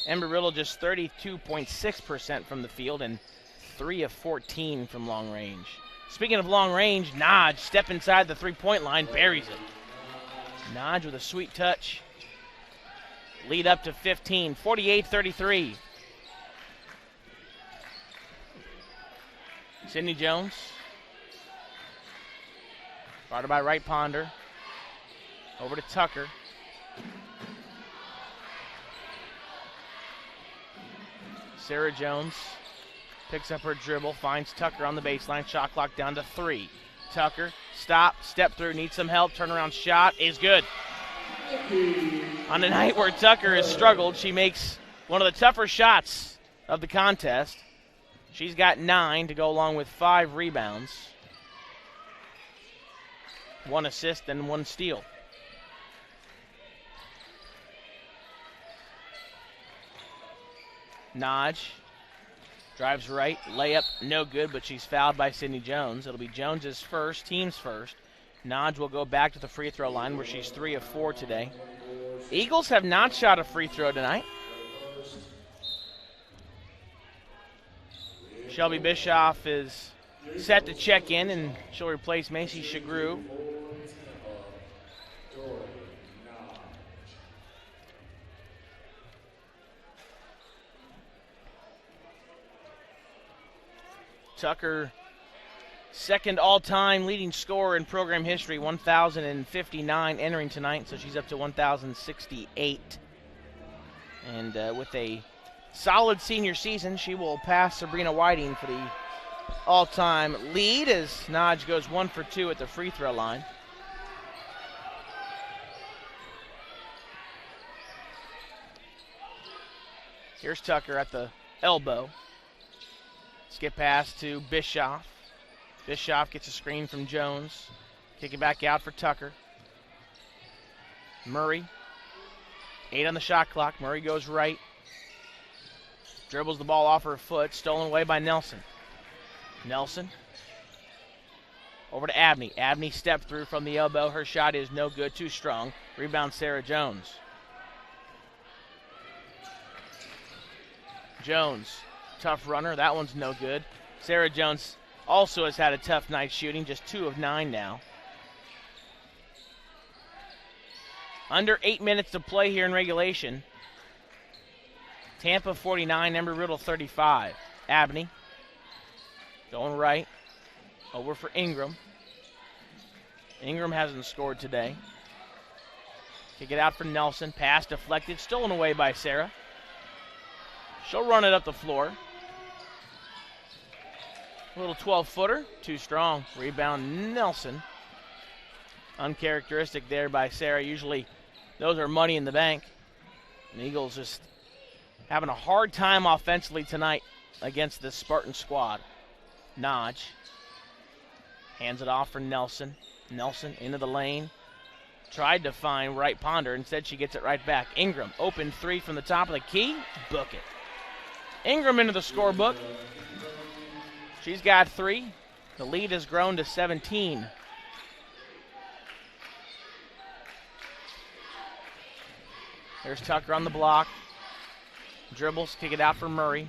Embry-Riddle just 32.6% from the field and 3 of 14 from long range. Speaking of long range, Nodge step inside the three-point line, buries it. Nodge with a sweet touch. Lead up to 15, 48-33. Sidney Jones. Guarded by Wright Ponder. Over to Tucker. Sarah Jones picks up her dribble, finds Tucker on the baseline. Shot clock down to 3. Tucker, stop, step through, needs some help. Turnaround shot is good. On a night where Tucker has struggled, she makes one of the tougher shots of the contest. She's got 9 to go along with 5 rebounds. 1 assist and 1 steal. Nodge drives right, layup no good, but she's fouled by Sidney Jones. It'll be Jones's first, team's first. Nodge will go back to the free throw line where she's 3 of 4 today. Eagles have not shot a free throw tonight. Shelby Bischoff is set to check in, and she'll replace Macy Shagru. Tucker, second all-time leading scorer in program history, 1,059 entering tonight, so she's up to 1,068. And with a solid senior season, she will pass Sabrina Whiting for the all-time lead as Nodge goes 1 for 2 at the free throw line. Here's Tucker at the elbow. Skip pass to Bischoff. Bischoff gets a screen from Jones. Kick it back out for Tucker. Murray 8 on the shot clock. Murray goes right. Dribbles the ball off her foot. Stolen away by Nelson. Nelson. Over to Abney. Abney stepped through from the elbow. Her shot is no good. Too strong. Rebound Sarah Jones. Jones. Tough runner. That one's no good. Sarah Jones also has had a tough night shooting. Just 2 of 9 now. Under 8 minutes to play here in regulation. Tampa 49, Embry-Riddle 35. Abney going right. Over for Ingram. Ingram hasn't scored today. Kick it out for Nelson. Pass deflected. Stolen away by Sarah. She'll run it up the floor. A little 12-footer. Too strong. Rebound Nelson. Uncharacteristic there by Sarah. Usually those are money in the bank. And the Eagles just having a hard time offensively tonight against this Spartan squad. Nodge. Hands it off for Nelson. Nelson into the lane. Tried to find Wright Ponder. Instead, she gets it right back. Ingram, open 3 from the top of the key. Book it. Ingram into the scorebook. She's got 3. The lead has grown to 17. There's Tucker on the block. Dribbles, kick it out for Murray.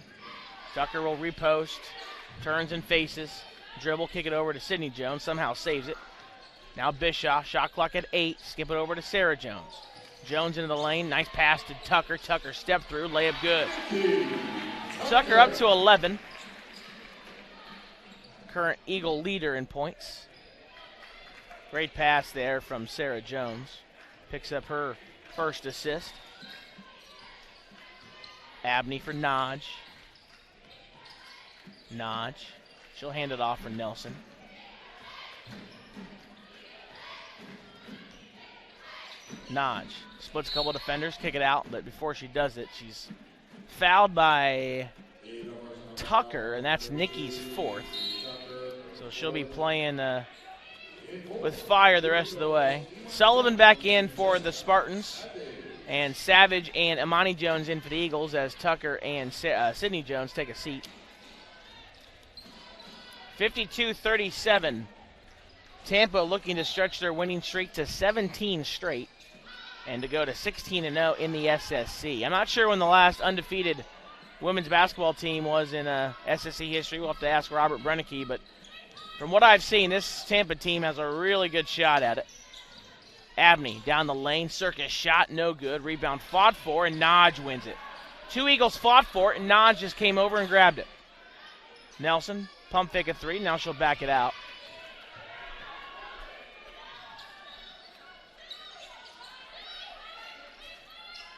Tucker will repost. Turns and faces. Dribble, kick it over to Sydney Jones. Somehow saves it. Now Bischoff. Shot clock at 8. Skip it over to Sarah Jones. Jones into the lane. Nice pass to Tucker. Tucker step through. Layup good. Tucker up to 11. Current Eagle leader in points. Great pass there from Sarah Jones. Picks up her first assist. Abney for Nodge. Nodge. She'll hand it off for Nelson. Nodge splits a couple of defenders, kick it out, but before she does it, she's fouled by Tucker, and that's Nikki's 4th. So she'll be playing with fire the rest of the way. Sullivan back in for the Spartans, and Savage and Imani Jones in for the Eagles as Tucker and Sydney Jones take a seat. 52-37. Tampa looking to stretch their winning streak to 17 straight and to go to 16-0 in the SSC. I'm not sure when the last undefeated women's basketball team was in SSC history. We'll have to ask Robert Brennecke, but from what I've seen, this Tampa team has a really good shot at it. Abney down the lane. Circus shot, no good. Rebound fought for, and Nodge wins it. 2 Eagles fought for it, and Nodge just came over and grabbed it. Nelson, pump fake a 3. Now she'll back it out.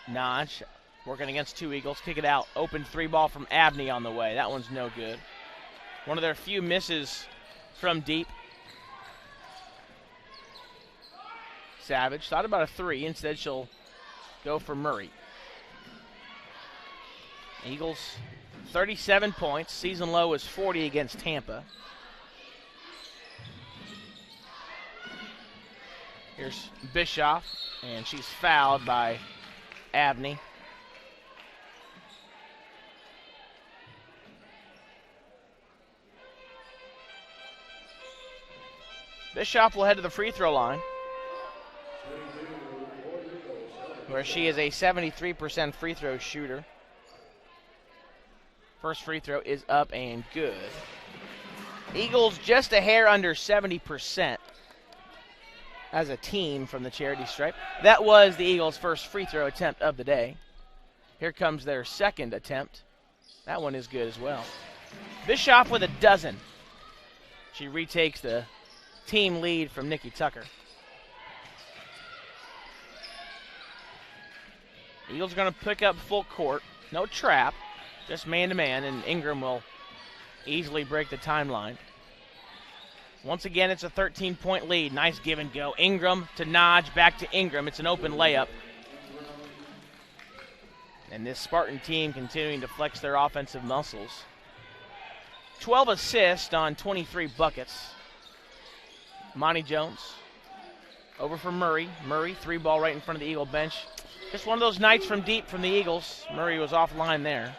Nodge working against 2 Eagles. Kick it out. Open 3 ball from Abney on the way. That one's no good. One of their few misses from deep. Savage thought about a 3. Instead, she'll go for Murray. Eagles 37 points. Season low is 40 against Tampa. Here's Bischoff, and she's fouled by Abney. Bischoff will head to the free throw line, where she is a 73% free throw shooter. First free throw is up and good. Eagles just a hair under 70% as a team from the charity stripe. That was the Eagles' first free throw attempt of the day. Here comes their second attempt. That one is good as well. Bischoff with a dozen. She retakes the team lead from Nikki Tucker. Eagles are going to pick up full court. No trap, just man-to-man, and Ingram will easily break the timeline. Once again, it's a 13-point lead. Nice give and go. Ingram to Nodge, back to Ingram. It's an open layup. And this Spartan team continuing to flex their offensive muscles. 12 assists on 23 buckets. Monty Jones over for Murray. Murray, 3 ball right in front of the Eagle bench. Just one of those nights from deep from the Eagles. Murray was offline there.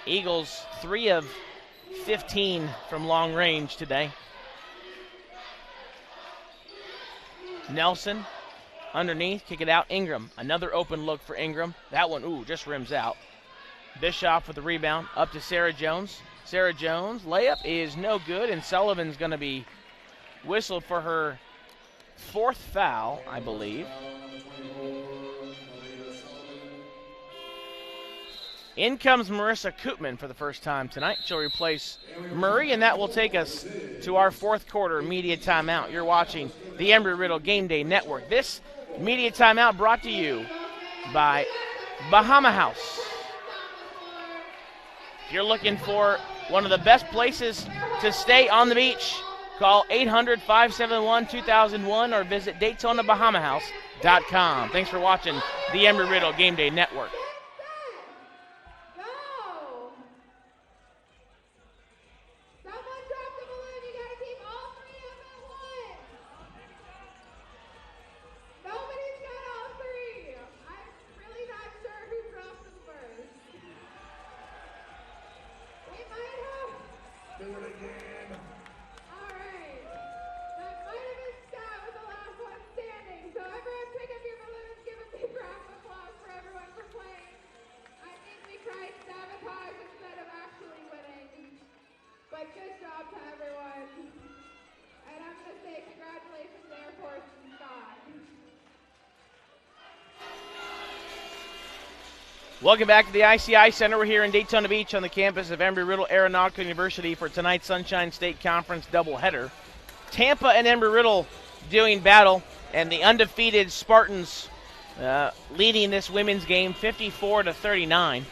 Eagles 3 of 15 from long range today. Nelson underneath, kick it out. Ingram, another open look for Ingram. That one, just rims out. Bischoff with the rebound, up to Sarah Jones. Sarah Jones, layup is no good, and Sullivan's going to be whistled for her 4th foul, I believe. In comes Marissa Koopman for the first time tonight. She'll replace Murray, and that will take us to our 4th quarter media timeout. You're watching the Embry-Riddle Game Day Network. This media timeout brought to you by Bahama House. If you're looking for one of the best places to stay on the beach, call 800-571-2001 or visit DaytonaBahamaHouse.com. Thanks for watching the Embry-Riddle Game Day Network. Welcome back to the ICI Center. We're here in Daytona Beach on the campus of Embry-Riddle Aeronautical University for tonight's Sunshine State Conference doubleheader. Tampa and Embry-Riddle doing battle, and the undefeated Spartans leading this women's game 54-39.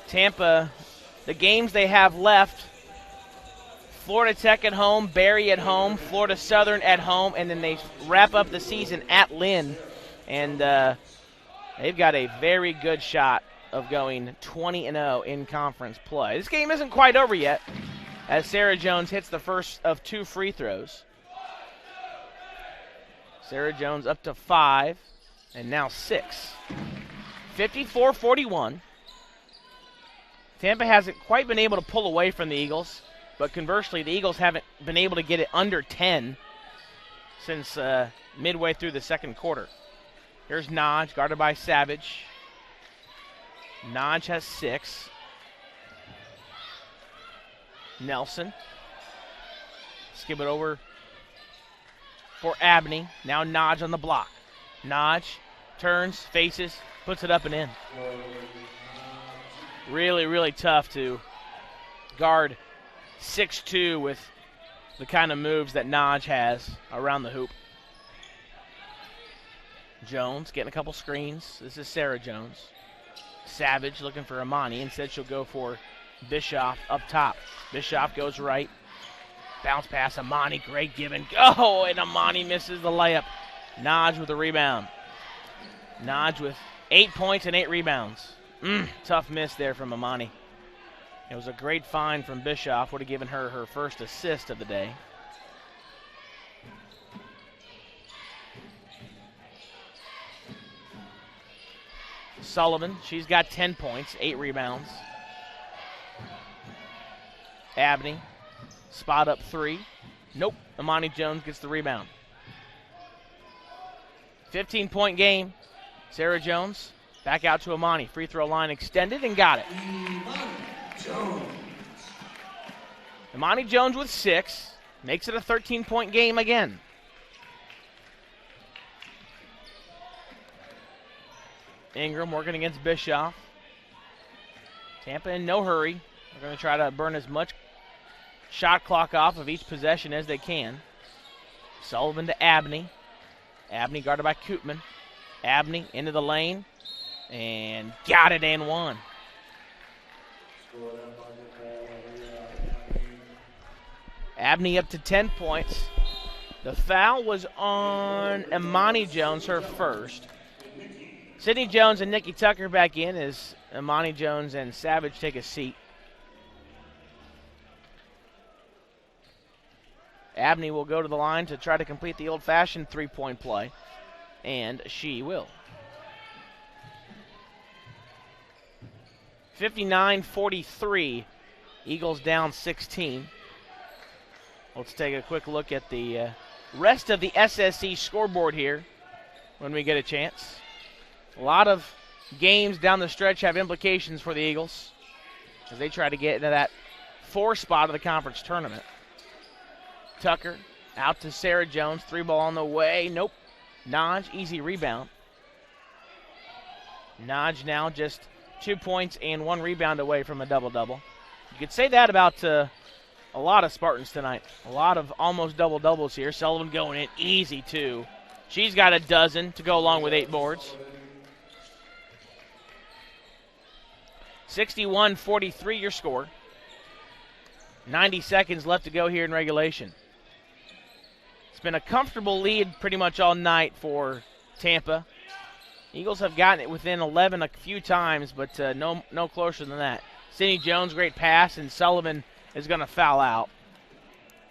Tampa, the games they have left, Florida Tech at home, Barry at home, Florida Southern at home, and then they wrap up the season at Lynn. And they've got a very good shot of going 20-0 in conference play. This game isn't quite over yet as Sarah Jones hits the first of 2 free throws. Sarah Jones up to 5 and now 6. 54-41. Tampa hasn't quite been able to pull away from the Eagles, but conversely, the Eagles haven't been able to get it under 10 since midway through the second quarter. Here's Nodge, guarded by Savage. Nodge has 6. Nelson. Skip it over for Abney. Now Nodge on the block. Nodge turns, faces, puts it up and in. Really, really tough to guard 6'2" with the kind of moves that Nodge has around the hoop. Jones getting a couple screens. This is Sarah Jones. Savage looking for Amani. Instead, she'll go for Bischoff up top. Bischoff goes right. Bounce pass, Amani. Great give and go. And Amani misses the layup. Nodge with the rebound. Nodge with 8 points and 8 rebounds. Tough miss there from Amani. It was a great find from Bischoff. Would have given her her first assist of the day. Sullivan, she's got 10 points, 8 rebounds. Abney, spot up 3. Nope, Amani Jones gets the rebound. 15-point game. Sarah Jones back out to Amani. Free throw line extended and got it. Amani Jones with 6. Makes it a 13-point game again. Ingram working against Bischoff. Tampa in no hurry. They're going to try to burn as much shot clock off of each possession as they can. Sullivan to Abney. Abney guarded by Koopman. Abney into the lane. And got it and one. Abney up to 10 points. The foul was on Amani Jones, her first. Sydney Jones and Nikki Tucker back in as Amani Jones and Savage take a seat. Abney will go to the line to try to complete the old-fashioned three-point play. And she will. 59-43. Eagles down 16. Let's take a quick look at the rest of the SSC scoreboard here when we get a chance. A lot of games down the stretch have implications for the Eagles as they try to get into that 4 spot of the conference tournament. Tucker out to Sarah Jones. 3-ball on the way. Nope. Naj, easy rebound. Naj now just 2 points and 1 rebound away from a double-double. You could say that about a lot of Spartans tonight. A lot of almost double-doubles here. Sullivan going in easy, too. She's got a dozen to go along with 8 boards. 61-43 your score. 90 seconds left to go here in regulation. It's been a comfortable lead pretty much all night for Tampa. Eagles have gotten it within 11 a few times, but no closer than that. Sydney Jones, great pass, and Sullivan is going to foul out.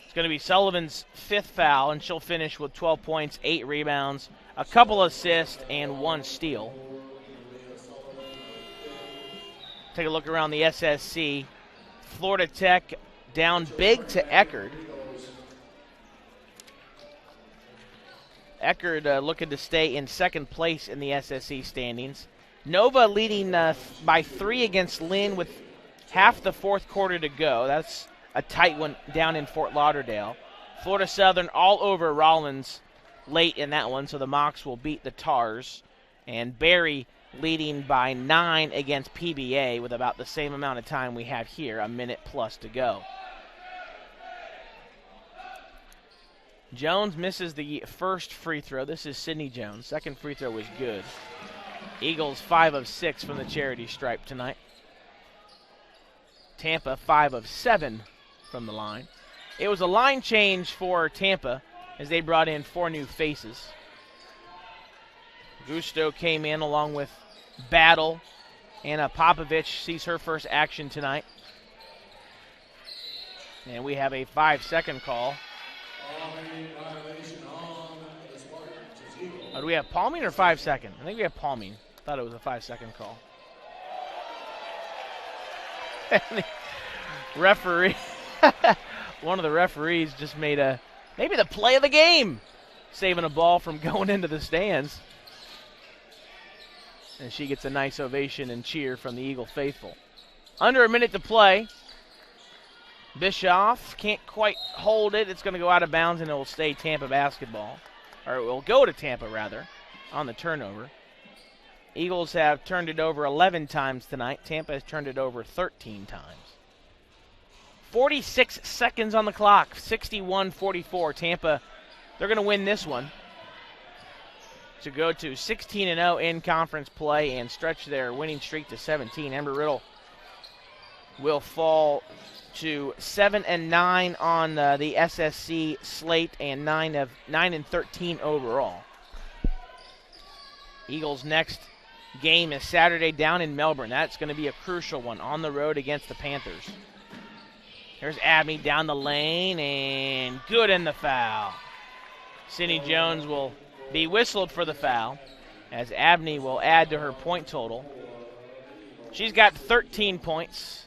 It's going to be Sullivan's 5th foul, and she'll finish with 12 points, 8 rebounds, a couple assists, and 1 steal. Take a look around the SSC. Florida Tech down big to Eckerd. Eckerd looking to stay in 2nd place in the SSC standings. Nova leading by 3 against Lynn with half the 4th quarter to go. That's a tight one down in Fort Lauderdale. Florida Southern all over Rollins late in that one, so the Mocs will beat the Tars. And Barry leading by 9 against PBA with about the same amount of time we have here, a minute plus to go. Jones misses the first free throw. This is Sydney Jones. Second free throw was good. Eagles 5 of 6 from the charity stripe tonight. Tampa 5 of 7 from the line. It was a line change for Tampa as they brought in 4 new faces. Gusto came in along with Battle. Anna Popovich sees her first action tonight. And we have a 5-second call. Do we have palming or 5-second? I think we have palming. Thought it was a 5-second call. The referee, one of the referees just made maybe the play of the game, saving a ball from going into the stands. And she gets a nice ovation and cheer from the Eagle faithful. Under a minute to play. Bischoff can't quite hold it. It's going to go out of bounds, and it will stay Tampa basketball. Or it will go to Tampa, rather, on the turnover. Eagles have turned it over 11 times tonight. Tampa has turned it over 13 times. 46 seconds on the clock. 61-44. Tampa, they're going to win this one to go to 16-0 in conference play and stretch their winning streak to 17. Embry-Riddle will fall to 7-9 on the SSC slate and 9-13 overall. Eagles' next game is Saturday down in Melbourne. That's going to be a crucial one on the road against the Panthers. There's Abney down the lane and good in the foul. Sydney Jones will be whistled for the foul as Abney will add to her point total. She's got 13 points,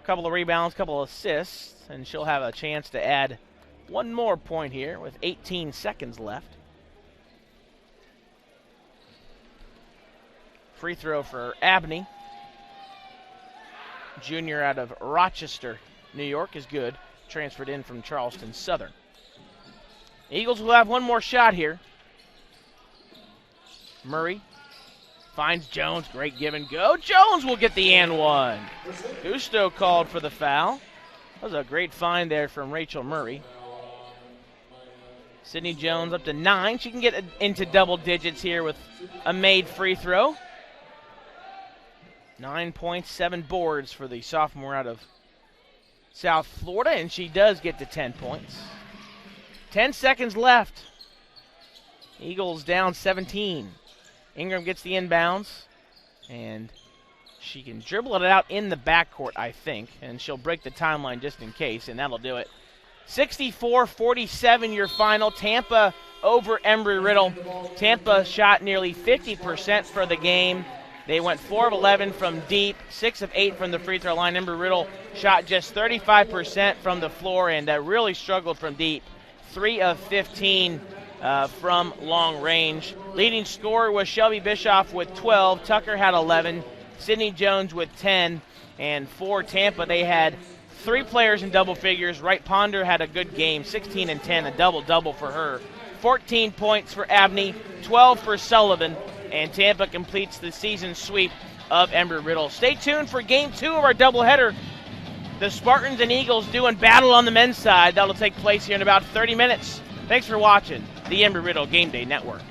a couple of rebounds, a couple of assists, and she'll have a chance to add one more point here with 18 seconds left. Free throw for Abney. Junior out of Rochester, New York, is good. Transferred in from Charleston Southern. Eagles will have one more shot here. Murray finds Jones. Great give and go. Jones will get the and one. Gusto called for the foul. That was a great find there from Rachel Murray. Sydney Jones up to 9. She can get into double digits here with a made free throw. 9 points, 7 boards for the sophomore out of South Florida, and she does get to 10 points. 10 seconds left. Eagles down 17. Ingram gets the inbounds, and she can dribble it out in the backcourt, I think, and she'll break the timeline just in case, and that'll do it. 64-47 your final. Tampa over Embry-Riddle. Tampa shot nearly 50% for the game. They went 4 of 11 from deep, 6 of 8 from the free throw line. Embry-Riddle shot just 35% from the floor and really struggled from deep. 3 of 15 from long range. Leading scorer was Shelby Bischoff with 12. Tucker had 11. Sidney Jones with 10. And for Tampa, they had 3 players in double figures. Wright Ponder had a good game, 16 and 10, a double-double for her. 14 points for Abney, 12 for Sullivan, and Tampa completes the season sweep of Embry-Riddle. Stay tuned for Game 2 of our doubleheader. The Spartans and Eagles doing battle on the men's side. That'll take place here in about 30 minutes. Thanks for watching the Embry-Riddle Game Day Network.